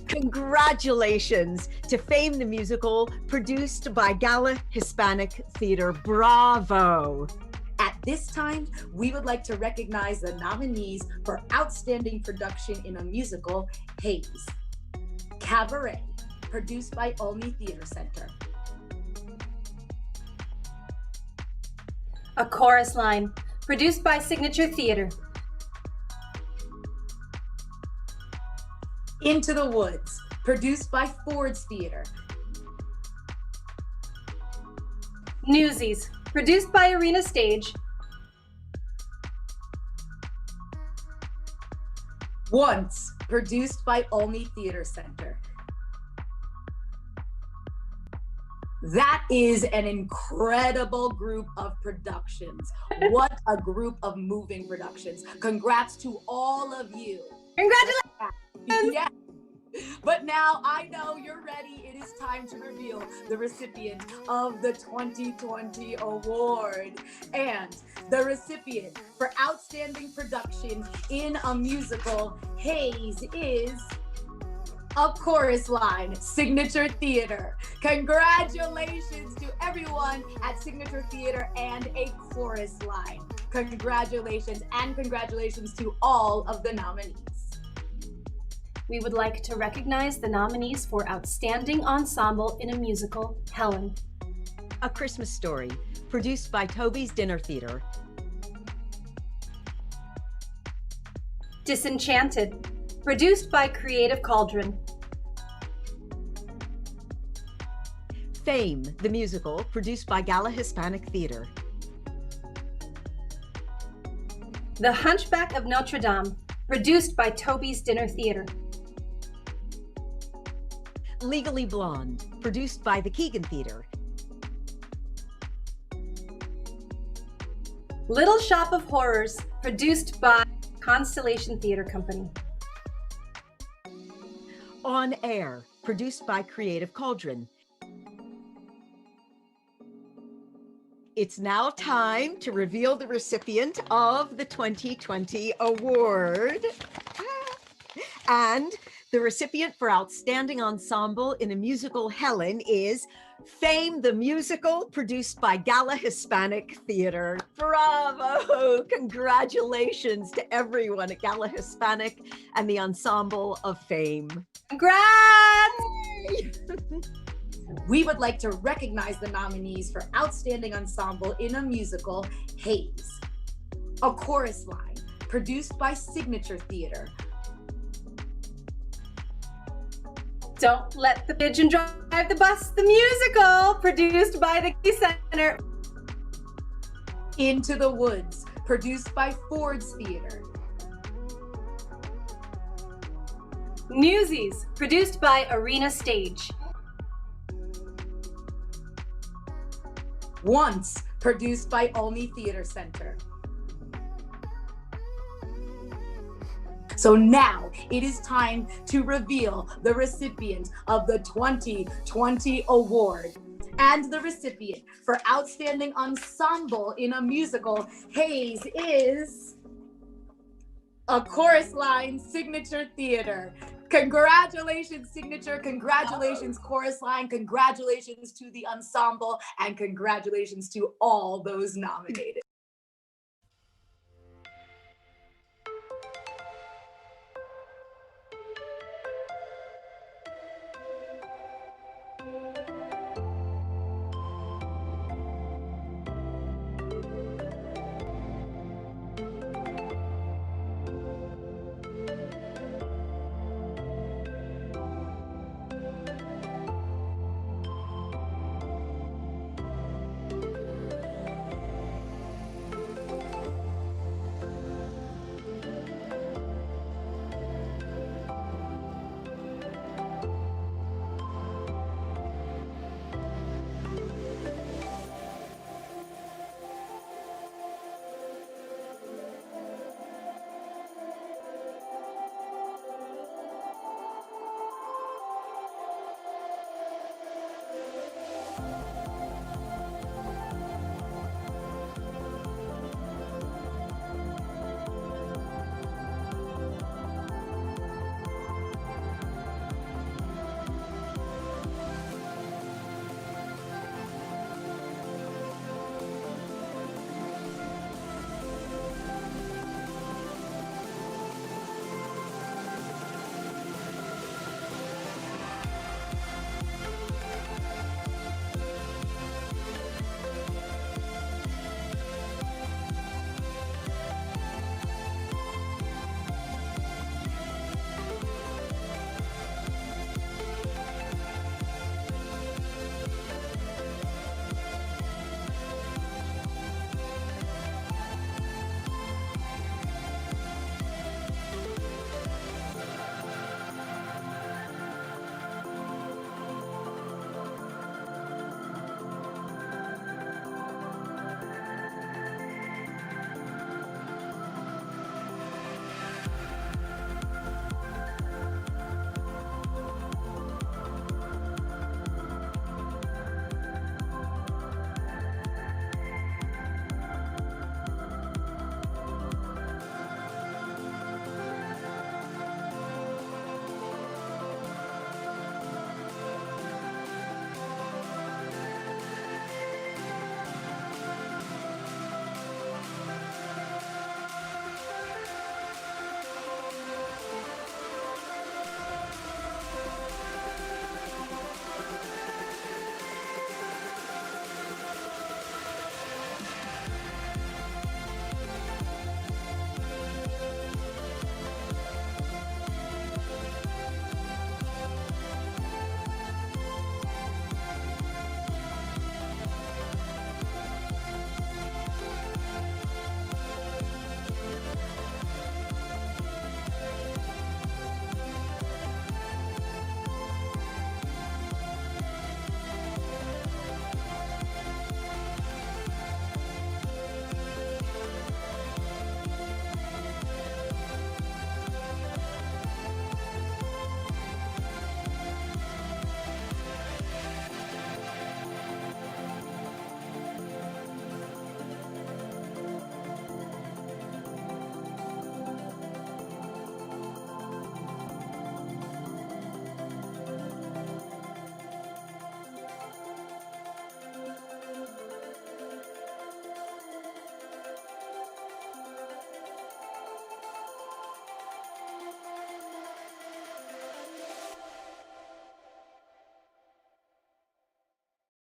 Congratulations to Fame the Musical, produced by Gala Hispanic Theater. Bravo. At this time, we would like to recognize the nominees for Outstanding Production in a Musical, Hayes. Cabaret, produced by Olney Theater Center. A Chorus Line, produced by Signature Theater. Into the Woods, produced by Ford's Theater. Newsies, produced by Arena Stage. Once, produced by Olney Theater Center. That is an incredible group of productions. What a group of moving productions. Congrats to all of you. Congratulations. Yeah. But now I know you're ready. It is time to reveal the recipient of the 2020 award. And the recipient for Outstanding Production in a Musical, Hayes, is A Chorus Line, Signature Theater. Congratulations to everyone at Signature Theater and A Chorus Line. Congratulations, and congratulations to all of the nominees. We would like to recognize the nominees for Outstanding Ensemble in a Musical, Helen. A Christmas Story, produced by Toby's Dinner Theater. Disenchanted, produced by Creative Cauldron. Fame, the Musical, produced by Gala Hispanic Theater. The Hunchback of Notre Dame, produced by Toby's Dinner Theater. Legally Blonde, produced by the Keegan Theater. Little Shop of Horrors, produced by Constellation Theater Company. On Air, produced by Creative Cauldron. It's now time to reveal the recipient of the 2020 award. And the recipient for Outstanding Ensemble in a Musical, Helen, is Fame the Musical, produced by Gala Hispanic Theater. Bravo! Congratulations to everyone at Gala Hispanic and the Ensemble of Fame. Congrats! We would like to recognize the nominees for Outstanding Ensemble in a Musical, Hayes. A Chorus Line, produced by Signature Theater. Don't Let the Pigeon Drive the Bus, the Musical, produced by the Key Center. Into the Woods, produced by Ford's Theater. Newsies, produced by Arena Stage. Once, produced by Olney Theater Center. So now it is time to reveal the recipient of the 2020 award. And the recipient for Outstanding Ensemble in a Musical, Hayes, is A Chorus Line Signature Theater. Congratulations, Signature. Congratulations, Chorus Line. Congratulations to the ensemble. And congratulations to all those nominated.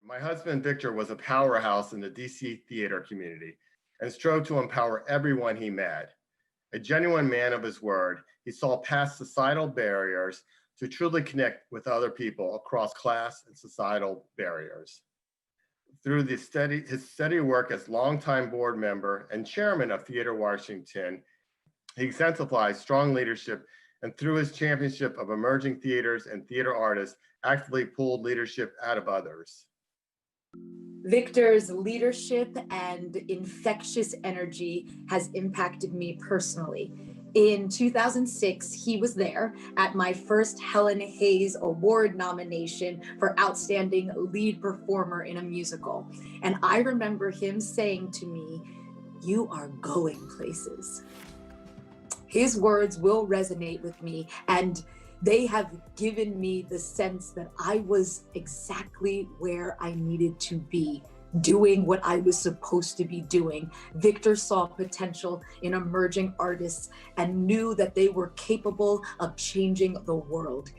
My husband, Victor, was a powerhouse in the DC theater community and strove to empower everyone he met. A genuine man of his word, he saw past societal barriers to truly connect with other people across class and societal barriers. Through his steady work as longtime board member and chairman of Theater Washington, he exemplifies strong leadership, and through his championship of emerging theaters and theater artists, actively pulled leadership out of others. Victor's leadership and infectious energy has impacted me personally. In 2006, he was there at my first Helen Hayes Award nomination for Outstanding Lead Performer in a Musical. And I remember him saying to me, "You are going places." His words will resonate with me, and they have given me the sense that I was exactly where I needed to be, doing what I was supposed to be doing. Victor saw potential in emerging artists and knew that they were capable of changing the world.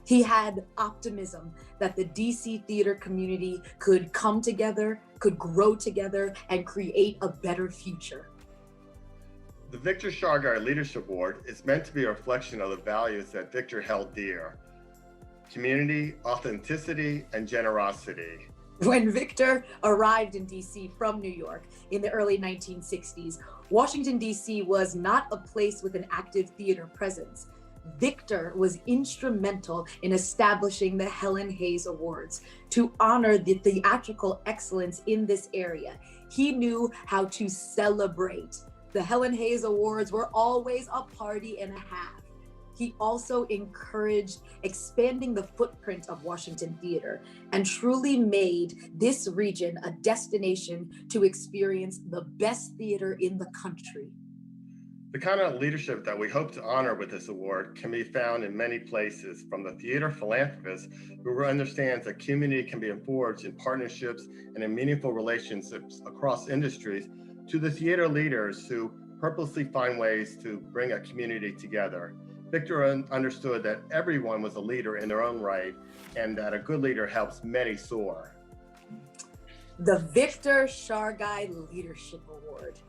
He had optimism that the DC theater community could come together, could grow together, and create a better future. The Victor Shargai Leadership Award is meant to be a reflection of the values that Victor held dear: community, authenticity, and generosity. When Victor arrived in DC from New York in the early 1960s, Washington, DC was not a place with an active theater presence. Victor was instrumental in establishing the Helen Hayes Awards to honor the theatrical excellence in this area. He knew how to celebrate. The Helen Hayes Awards were always a party and a half. He also encouraged expanding the footprint of Washington theater and truly made this region a destination to experience the best theater in the country. The kind of leadership that we hope to honor with this award can be found in many places, from the theater philanthropist who understands that community can be forged in partnerships and in meaningful relationships across industries, to the theater leaders who purposely find ways to bring a community together. Victor understood that everyone was a leader in their own right, and that a good leader helps many soar. The Victor Shargai Leadership Award.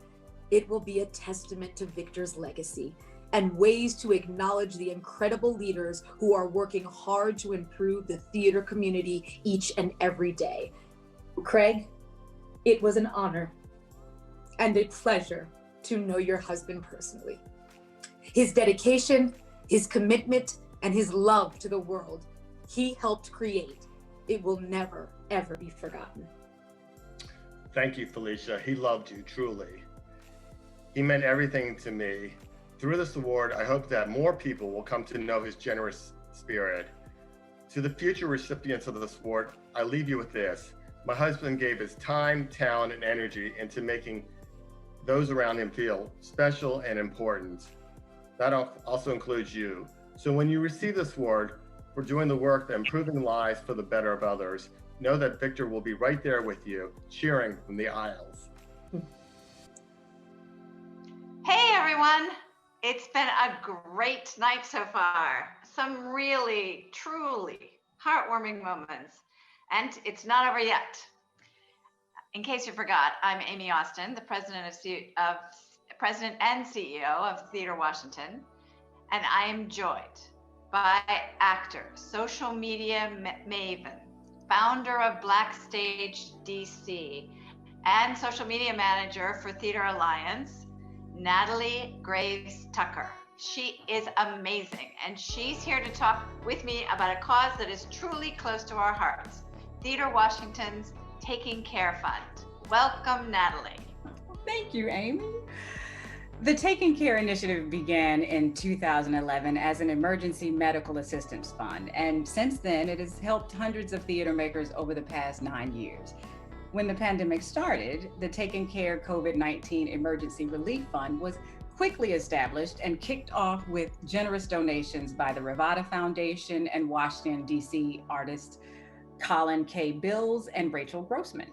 It will be a testament to Victor's legacy and ways to acknowledge the incredible leaders who are working hard to improve the theater community each and every day. Craig, it was an honor and a pleasure to know your husband personally. His dedication, his commitment, and his love to the world he helped create, it will never, ever be forgotten. Thank you, Felicia. He loved you, truly. He meant everything to me. Through this award, I hope that more people will come to know his generous spirit. To the future recipients of this award, I leave you with this. My husband gave his time, talent, and energy into making those around him feel special and important. That also includes you. So when you receive this award for doing the work that improving lives for the better of others, know that Victor will be right there with you, cheering from the aisles. Hey everyone, it's been a great night so far. Some really, truly heartwarming moments, and it's not over yet. In case you forgot, I'm Amy Austin, the president and CEO of Theater Washington, and I am joined by actor, social media maven, founder of Black Stage DC, and social media manager for Theater Alliance, Natalie Graves Tucker. She is amazing, and she's here to talk with me about a cause that is truly close to our hearts, Theater Washington's Taking Care Fund. Welcome, Natalie. Thank you, Amy. The Taking Care initiative began in 2011 as an emergency medical assistance fund, and since then it has helped hundreds of theater makers over the past 9 years. When the pandemic started, the Taking Care COVID-19 Emergency Relief Fund was quickly established and kicked off with generous donations by the Rivada Foundation and Washington, D.C. artists Colin K. Bills and Rachel Grossman.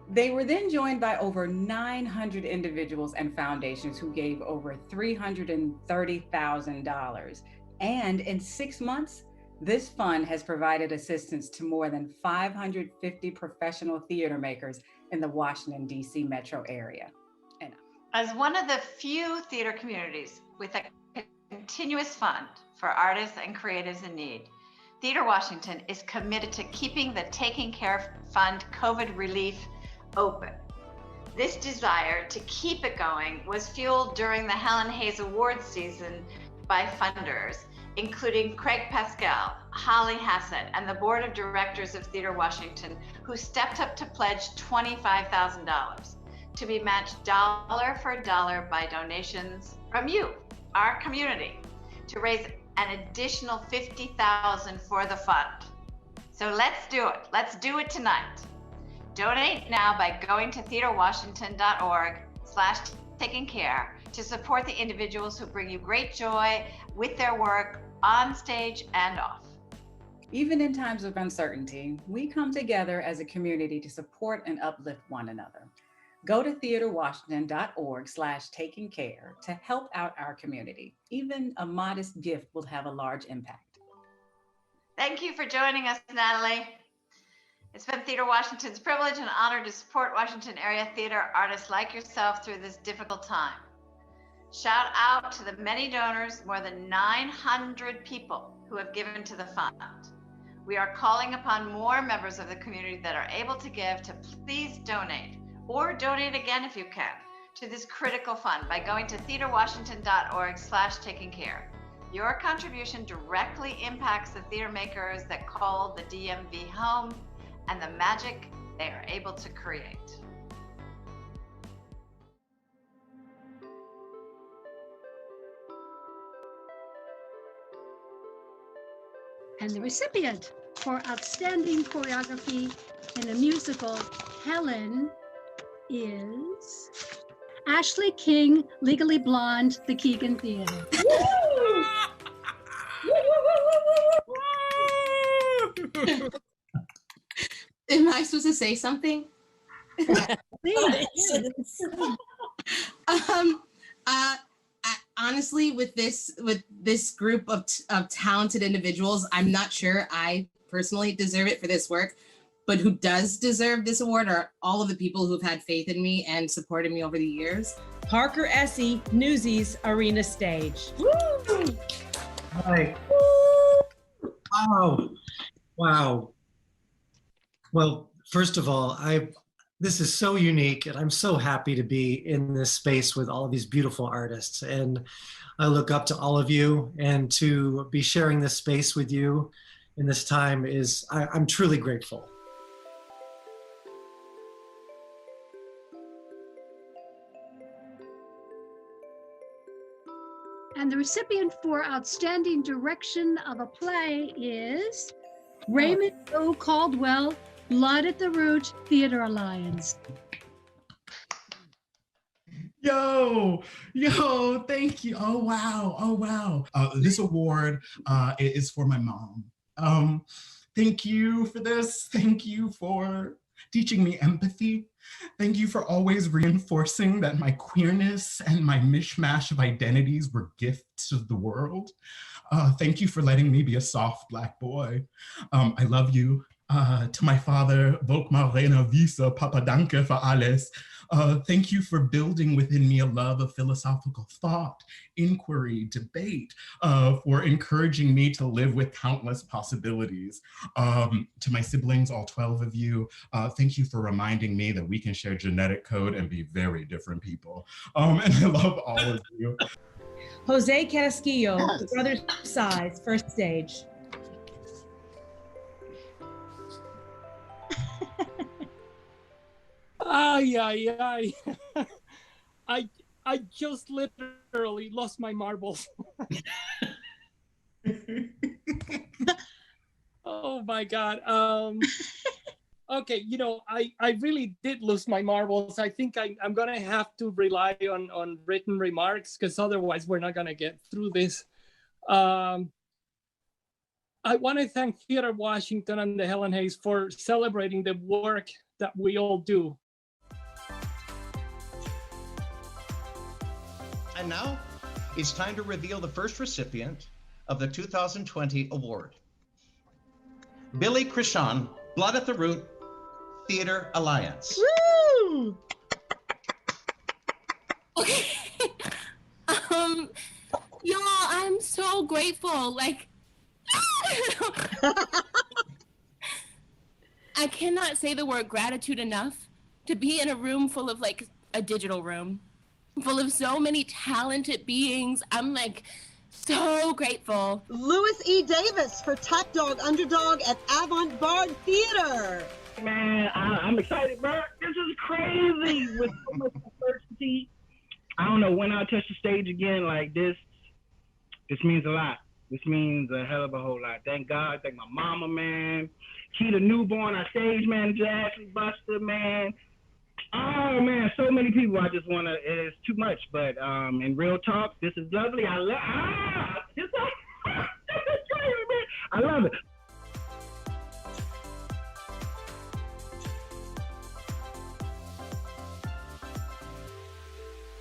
They were then joined by over 900 individuals and foundations who gave over $330,000. And in 6 months, this fund has provided assistance to more than 550 professional theater makers in the Washington, D.C. metro area. As one of the few theater communities with a continuous fund for artists and creatives in need, Theater Washington is committed to keeping the Taking Care Fund COVID relief open. This desire to keep it going was fueled during the Helen Hayes Awards season by funders including Craig Pascal, Holly Hassett, and the Board of Directors of Theater Washington, who stepped up to pledge $25,000 to be matched dollar for dollar by donations from you, our community, to raise an additional $50,000 for the fund. So let's do it. Let's do it tonight. Donate now by going to theaterwashington.org/takingcare to support the individuals who bring you great joy with their work on stage and off. Even in times of uncertainty, we come together as a community to support and uplift one another. Go to theaterwashington.org/takingcare to help out our community. Even a modest gift will have a large impact. Thank you for joining us, Natalie. It's been Theater Washington's privilege and honor to support Washington area theater artists like yourself through this difficult time. Shout out to the many donors, more than 900 people who have given to the fund. We are calling upon more members of the community that are able to give to please donate, or donate again if you can, to this critical fund by going to theaterwashington.org/takingcare. Your contribution directly impacts the theater makers that call the DMV home and the magic they are able to create. And the recipient for outstanding choreography in a musical, Helen, is Ashley King, Legally Blonde, the Keegan Theater. Am I supposed to say something? Honestly, with this group of talented individuals, I'm not sure I personally deserve it for this work, but who does deserve this award are all of the people who've had faith in me and supported me over the years. Parker Essie, Newsies Arena Stage. Woo! Hi. Wow. Wow. Well, first of all, this is so unique, and I'm so happy to be in this space with all of these beautiful artists. And I look up to all of you, and to be sharing this space with you in this time I'm truly grateful. And the recipient for outstanding direction of a play is Raymond O. Caldwell, Blood at the Root Theater Alliance. Yo, thank you. Oh, wow. This award is for my mom. Thank you for this. Thank you for teaching me empathy. Thank you for always reinforcing that my queerness and my mishmash of identities were gifts of the world. Thank you for letting me be a soft Black boy. I love you. To my father, Volkmar Rena Visa, Papa Danke für alles. Thank you for building within me a love of philosophical thought, inquiry, debate, for encouraging me to live with countless possibilities. To my siblings, all 12 of you, thank you for reminding me that we can share genetic code and be very different people. And I love all of you. Jose Casquillo, Brothers Size, First Stage. I just literally lost my marbles. Oh my God. Okay, I really did lose my marbles. I think I'm gonna have to rely on written remarks, because otherwise we're not gonna get through this. I want to thank Theater Washington and the Helen Hayes for celebrating the work that we all do. And now it's time to reveal the first recipient of the 2020 award. Billy Krishan, Blood at the Root Theater Alliance. Woo! Okay. Y'all, I'm so grateful. I cannot say the word gratitude enough to be in a room full of a digital room, full of so many talented beings. I'm so grateful. Louis E. Davis for Top Dog Underdog at Avant Bard Theater. Man, I'm excited, bro. This is crazy with so much uncertainty. I don't know when I'll touch the stage again like this. This means a lot. This means a hell of a whole lot. Thank God. Thank my mama, man. She the newborn, our stage manager, Ashley Buster, man. Oh, man, so many people. I just want to, it's too much. But in real talk, this is lovely. I love, this is crazy, man. I love it.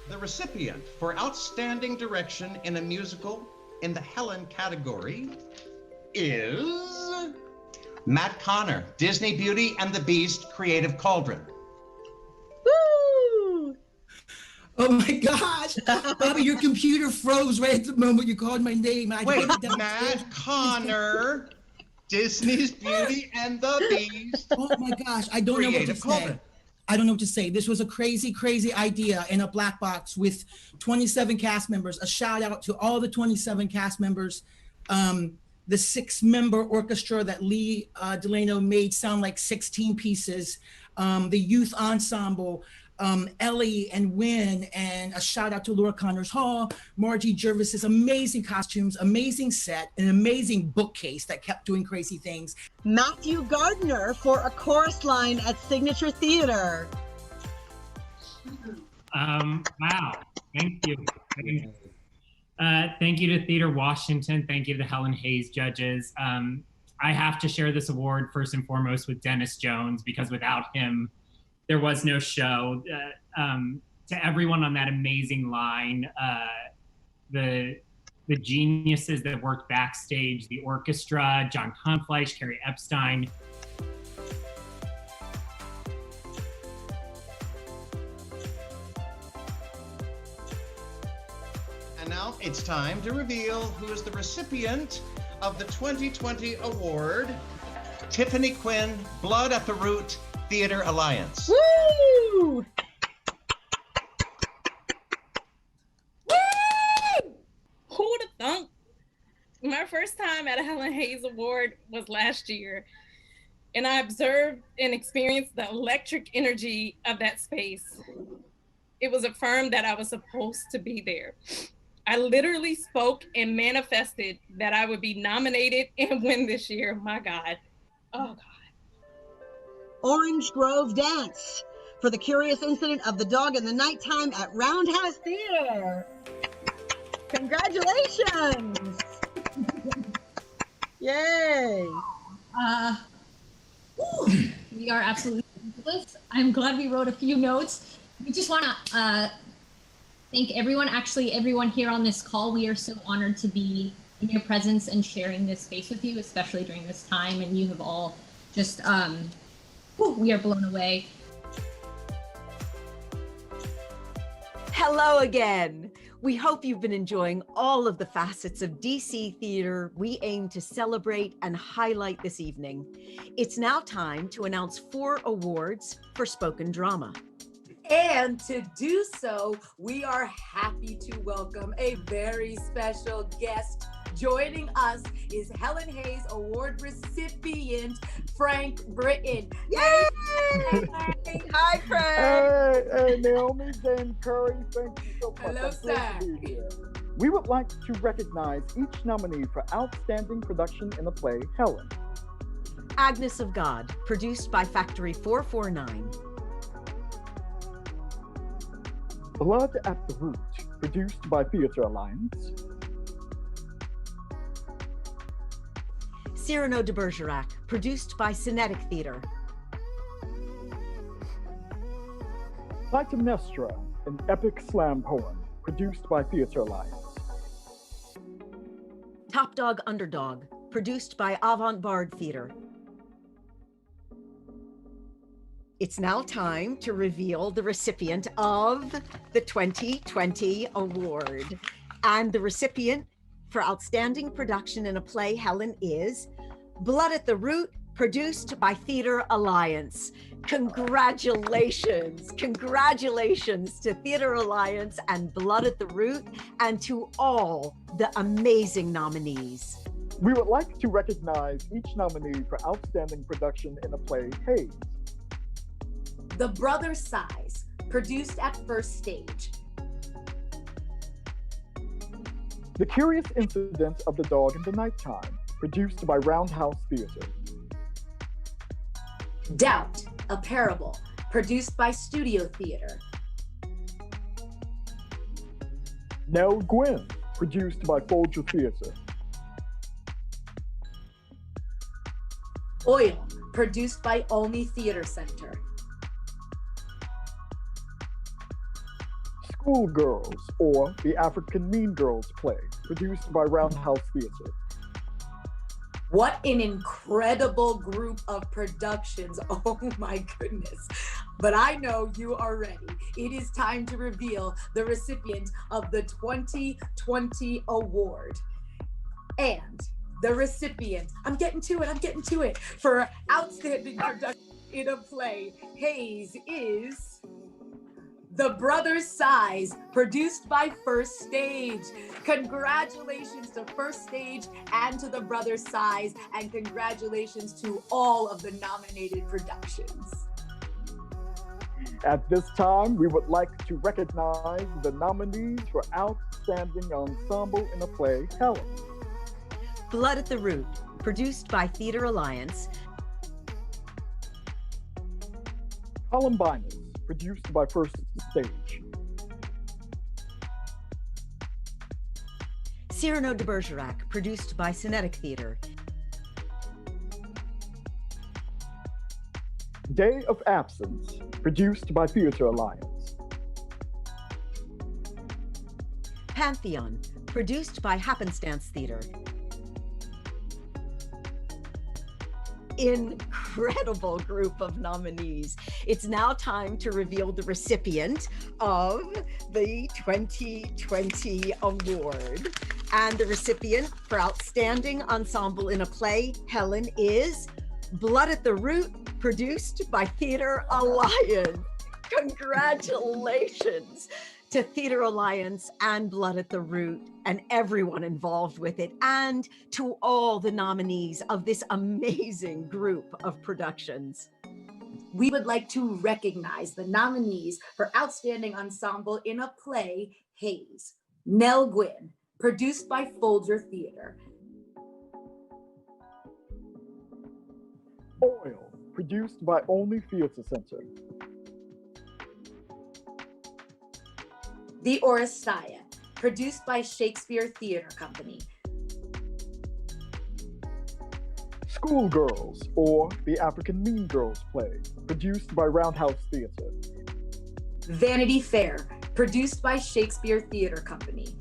The recipient for Outstanding Direction in a Musical in the Helen category is Matt Connor, Disney Beauty and the Beast Creative Cauldron. Woo! Oh my gosh, Bobby, your computer froze right at the moment you called my name. Wait, Matt Connor, Disney's Beauty and the Beast. Oh my gosh, I don't know what to say. I don't know what to say. This was a crazy, crazy idea in a black box with 27 cast members. A shout out to all the 27 cast members. The 6-member orchestra that Lee Delano made sound like 16 pieces. The youth ensemble, Ellie and Wynn, and a shout out to Laura Connors Hall, Margie Jervis's amazing costumes, amazing set, an amazing bookcase that kept doing crazy things. Matthew Gardner for A Chorus Line at Signature Theater. Wow, thank you. Thank you to Theater Washington. Thank you to the Helen Hayes judges. I have to share this award first and foremost with Dennis Jones, because without him, there was no show. To everyone on that amazing line, the geniuses that worked backstage, the orchestra, John Confleisch, Carrie Epstein. And now it's time to reveal who is the recipient of the 2020 award, Tiffany Quinn, Blood at the Root Theater Alliance. Woo! Who'd have thunk? My first time at a Helen Hayes Award was last year, and I observed and experienced the electric energy of that space. It was affirmed that I was supposed to be there. I literally spoke and manifested that I would be nominated and win this year. My God. Oh, God. Orange Grove Dance for The Curious Incident of the Dog in the Nighttime at Roundhouse Theater. Congratulations! Yay! We are absolutely fabulous. I'm glad we wrote a few notes. We just want to thank everyone, actually everyone here on this call. We are so honored to be in your presence and sharing this space with you, especially during this time. And you have all just, we are blown away. Hello again. We hope you've been enjoying all of the facets of DC theater we aim to celebrate and highlight this evening. It's now time to announce 4 awards for spoken drama. And to do so, we are happy to welcome a very special guest. Joining us is Helen Hayes Award recipient, Frank Britton. Yay! Hi, Frank. Hey, Naomi, Jane Curry, thank you so much. Hello, sir. To be here. We would like to recognize each nominee for Outstanding Production in the Play, Helen. Agnes of God, produced by Factory 449. Blood at the Root, produced by Theater Alliance. Cyrano de Bergerac, produced by Cinetic Theater. Clytemnestra, an epic slam poem, produced by Theater Alliance. Top Dog Underdog, produced by Avant Bard Theater. It's now time to reveal the recipient of the 2020 award. And the recipient for Outstanding Production in a Play, Helen, is Blood at the Root produced by Theater Alliance. Congratulations to Theater Alliance and Blood at the Root, and to all the amazing nominees. We would like to recognize each nominee for outstanding production in a play, Hayes. The Brother Size, produced at First Stage. The Curious Incident of the Dog in the Nighttime, produced by Roundhouse Theater. Doubt, a Parable, produced by Studio Theater. Nell Gwynn, produced by Folger Theater. Oil, produced by Olney Theater Center. Schoolgirls, or The African Mean Girls play, produced by Roundhouse Theater. What an incredible group of productions. Oh my goodness. But I know you are ready. It is time to reveal the recipient of the 2020 award. And the recipient, I'm getting to it, for outstanding production in a play, Hayes, is The Brother's Size, produced by First Stage. Congratulations to First Stage and to The Brother's Size, and congratulations to all of the nominated productions. At this time, we would like to recognize the nominees for Outstanding Ensemble in a Play, Helen. Blood at the Root, produced by Theater Alliance. Columbinus, produced by First Stage. Cyrano de Bergerac, produced by Cinetic Theater. Day of Absence, produced by Theater Alliance. Pantheon, produced by Happenstance Theater. Incredible group of nominees. It's now time to reveal the recipient of the 2020 award. And the recipient for Outstanding Ensemble in a Play, Helen, is Blood at the Root, produced by Theater Alliance. Congratulations to Theater Alliance and Blood at the Root and everyone involved with it, and to all the nominees of this amazing group of productions. We would like to recognize the nominees for Outstanding Ensemble in a Play, Hayes. Nell Gwynn, produced by Folger Theater. Oil, produced by Olney Theater Center. The Oresteia, produced by Shakespeare Theater Company. Schoolgirls, or The African Mean Girls play, produced by Roundhouse Theater. Vanity Fair, produced by Shakespeare Theater Company.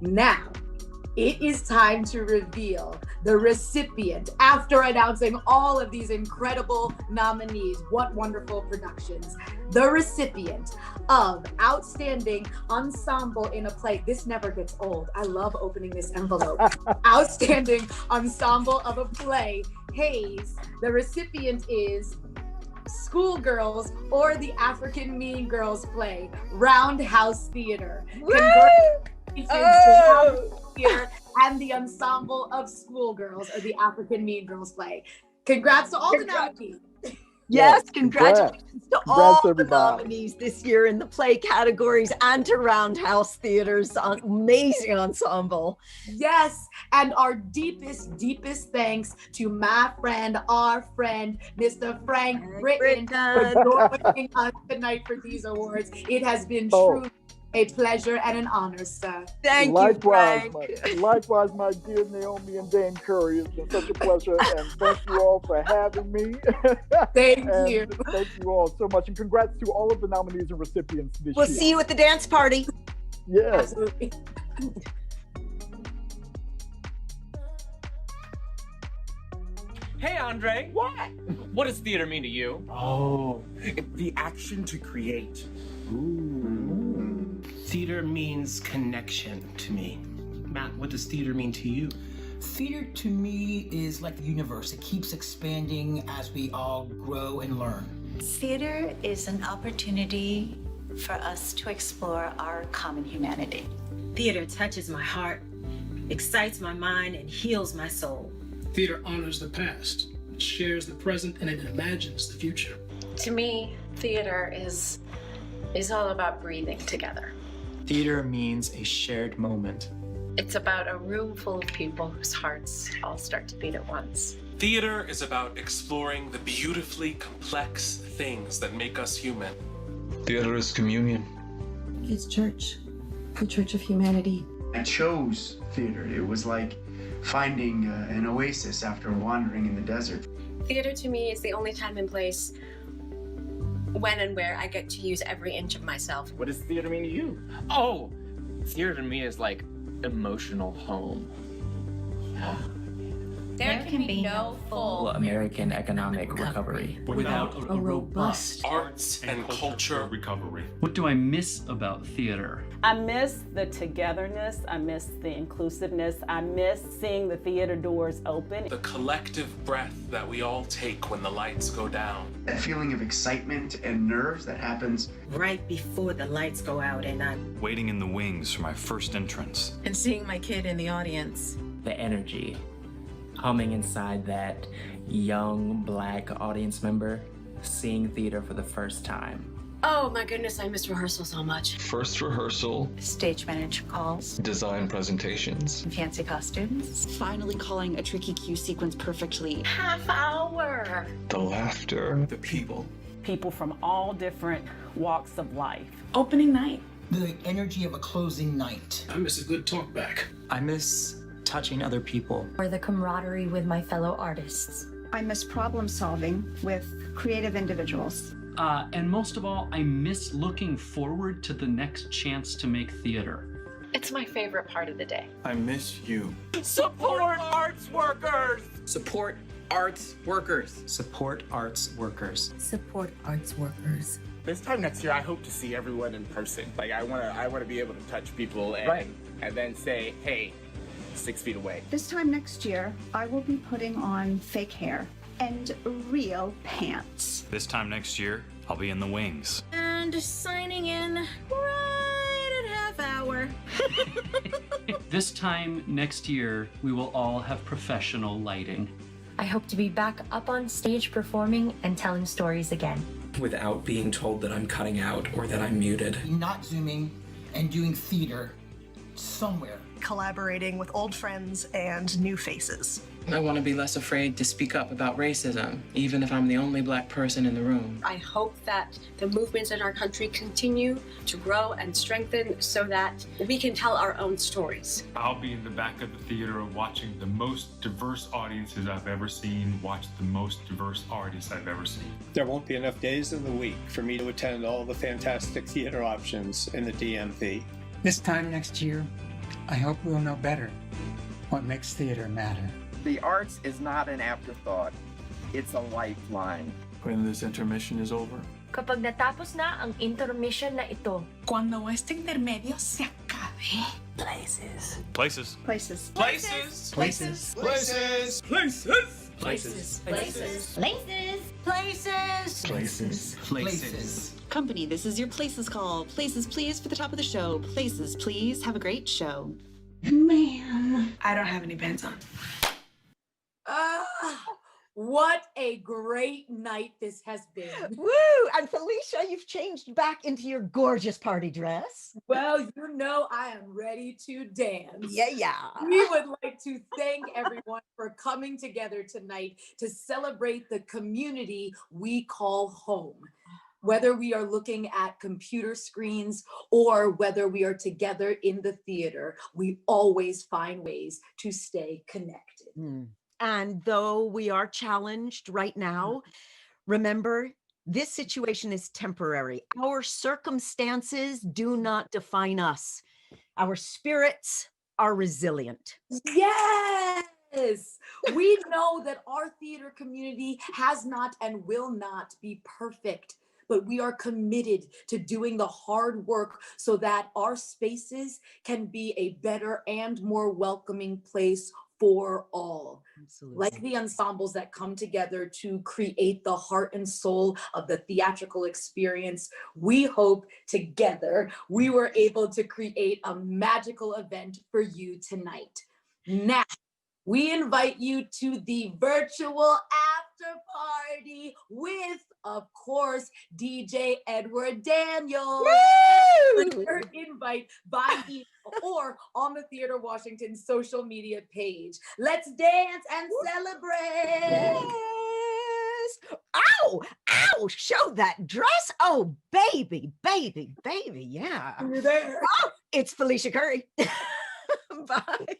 Now, it is time to reveal the recipient after announcing all of these incredible nominees. What wonderful productions. The recipient of Outstanding Ensemble in a Play. This never gets old. I love opening this envelope. Outstanding Ensemble of a Play, Hayes. The recipient is Schoolgirls, or The African Mean Girls play, Roundhouse Theater. Congratulations to Roundhouse Theater and the ensemble of Schoolgirls, or The African Mean Girls play. Congrats to all the nominees. Yes, congratulations to all the nominees this year in the play categories, and to Roundhouse Theater's amazing ensemble. Yes, and our deepest thanks to my friend, our friend, Mr. Frank Britton, for joining us tonight for these awards. It has been truly a pleasure and an honor, sir. Thank you, Frank. Likewise, my dear Naomi and Dame Curry. It's been such a pleasure, and thank you all for having me. Thank you. Thank you all so much, and congrats to all of the nominees and recipients this year. We'll see you at the dance party. Yes. Absolutely. Hey, Andre. What? What does theater mean to you? Oh, the action to create. Ooh. Theater means connection to me. Matt, what does theater mean to you? Theater to me is like the universe. It keeps expanding as we all grow and learn. Theater is an opportunity for us to explore our common humanity. Theater touches my heart, excites my mind, and heals my soul. Theater honors the past, it shares the present, and it imagines the future. To me, theater is all about breathing together. Theater means a shared moment. It's about a room full of people whose hearts all start to beat at once. Theater is about exploring the beautifully complex things that make us human. Theater is communion. It's church, the church of humanity. I chose theater. It was like finding an oasis after wandering in the desert. Theater to me is the only time and place when and where I get to use every inch of myself. What does theater mean to you? Oh, theater to me is like emotional home. There can be no full American economic recovery without a robust arts and culture recovery. What do I miss about theater? I miss the togetherness. I miss the inclusiveness. I miss seeing the theater doors open. The collective breath that we all take when the lights go down. That feeling of excitement and nerves that happens Right before the lights go out and I'm waiting in the wings for my first entrance. and seeing my kid in the audience. The energy humming inside that young Black audience member seeing theater for the first time. Oh my goodness, I miss rehearsal so much. First rehearsal, Stage manager calls, design presentations, fancy costumes. Finally calling a tricky cue sequence perfectly. Half hour. the laughter, The people. People from all different walks of life. Opening night. The energy of a closing night. I miss a good talk back. I miss touching other people. Or the camaraderie with my fellow artists. I miss problem solving with creative individuals. And most of all, I miss looking forward to the next chance to make theater. It's my favorite part of the day. I miss you. Support arts workers! Support arts workers. Support arts workers. Support arts workers. This time next year, I hope to see everyone in person. Like I wanna be able to touch people and then say, hey, 6 feet away. This time next year, I will be putting on fake hair and real pants. This time next year, I'll be in the wings. And signing in right at half hour. This time next year, we will all have professional lighting. I hope to be back up on stage performing and telling stories again. Without being told that I'm cutting out or that I'm muted. Not zooming and doing theater somewhere. Collaborating with old friends and new faces. I want to be less afraid to speak up about racism, even if I'm the only Black person in the room. I hope that the movements in our country continue to grow and strengthen so that we can tell our own stories. I'll be in the back of the theater watching the most diverse audiences I've ever seen, watch the most diverse artists I've ever seen. There won't be enough days in the week for me to attend all the fantastic theater options in the DMV. This time next year, I hope we'll know better what makes theater matter. The arts is not an afterthought. It's a lifeline. When this intermission is over. Kapag natapos na ang intermission na ito. Cuando este intermedio se acabe. Places. Places. Places. Places. Places. Places. Places. Places. Places. Places. Places. Places. Places. Company, this is your Places call. Places, please, for the top of the show. Places, please. Have a great show. Man. I don't have any pants on. What a great night this has been. Woo! And Felicia, you've changed back into your gorgeous party dress. Well, you know I am ready to dance. Yeah. We would like to thank everyone for coming together tonight to celebrate the community we call home. Whether we are looking at computer screens or whether we are together in the theater, we always find ways to stay connected. And though we are challenged right now, remember, this situation is temporary. Our circumstances do not define us. Our spirits are resilient. Yes! We know that our theater community has not and will not be perfect, but we are committed to doing the hard work so that our spaces can be a better and more welcoming place for all. Absolutely. Like the ensembles that come together to create the heart and soul of the theatrical experience, we hope together we were able to create a magical event for you tonight. Now, we invite you to the virtual after party with, of course, DJ Edward Daniels. Woo! Your invite by email or on the Theater Washington social media page. Let's dance and celebrate. Yes. Ow, ow, show that dress. Oh, baby, baby, baby. Yeah. You're there. Oh, it's Felicia Curry. Bye.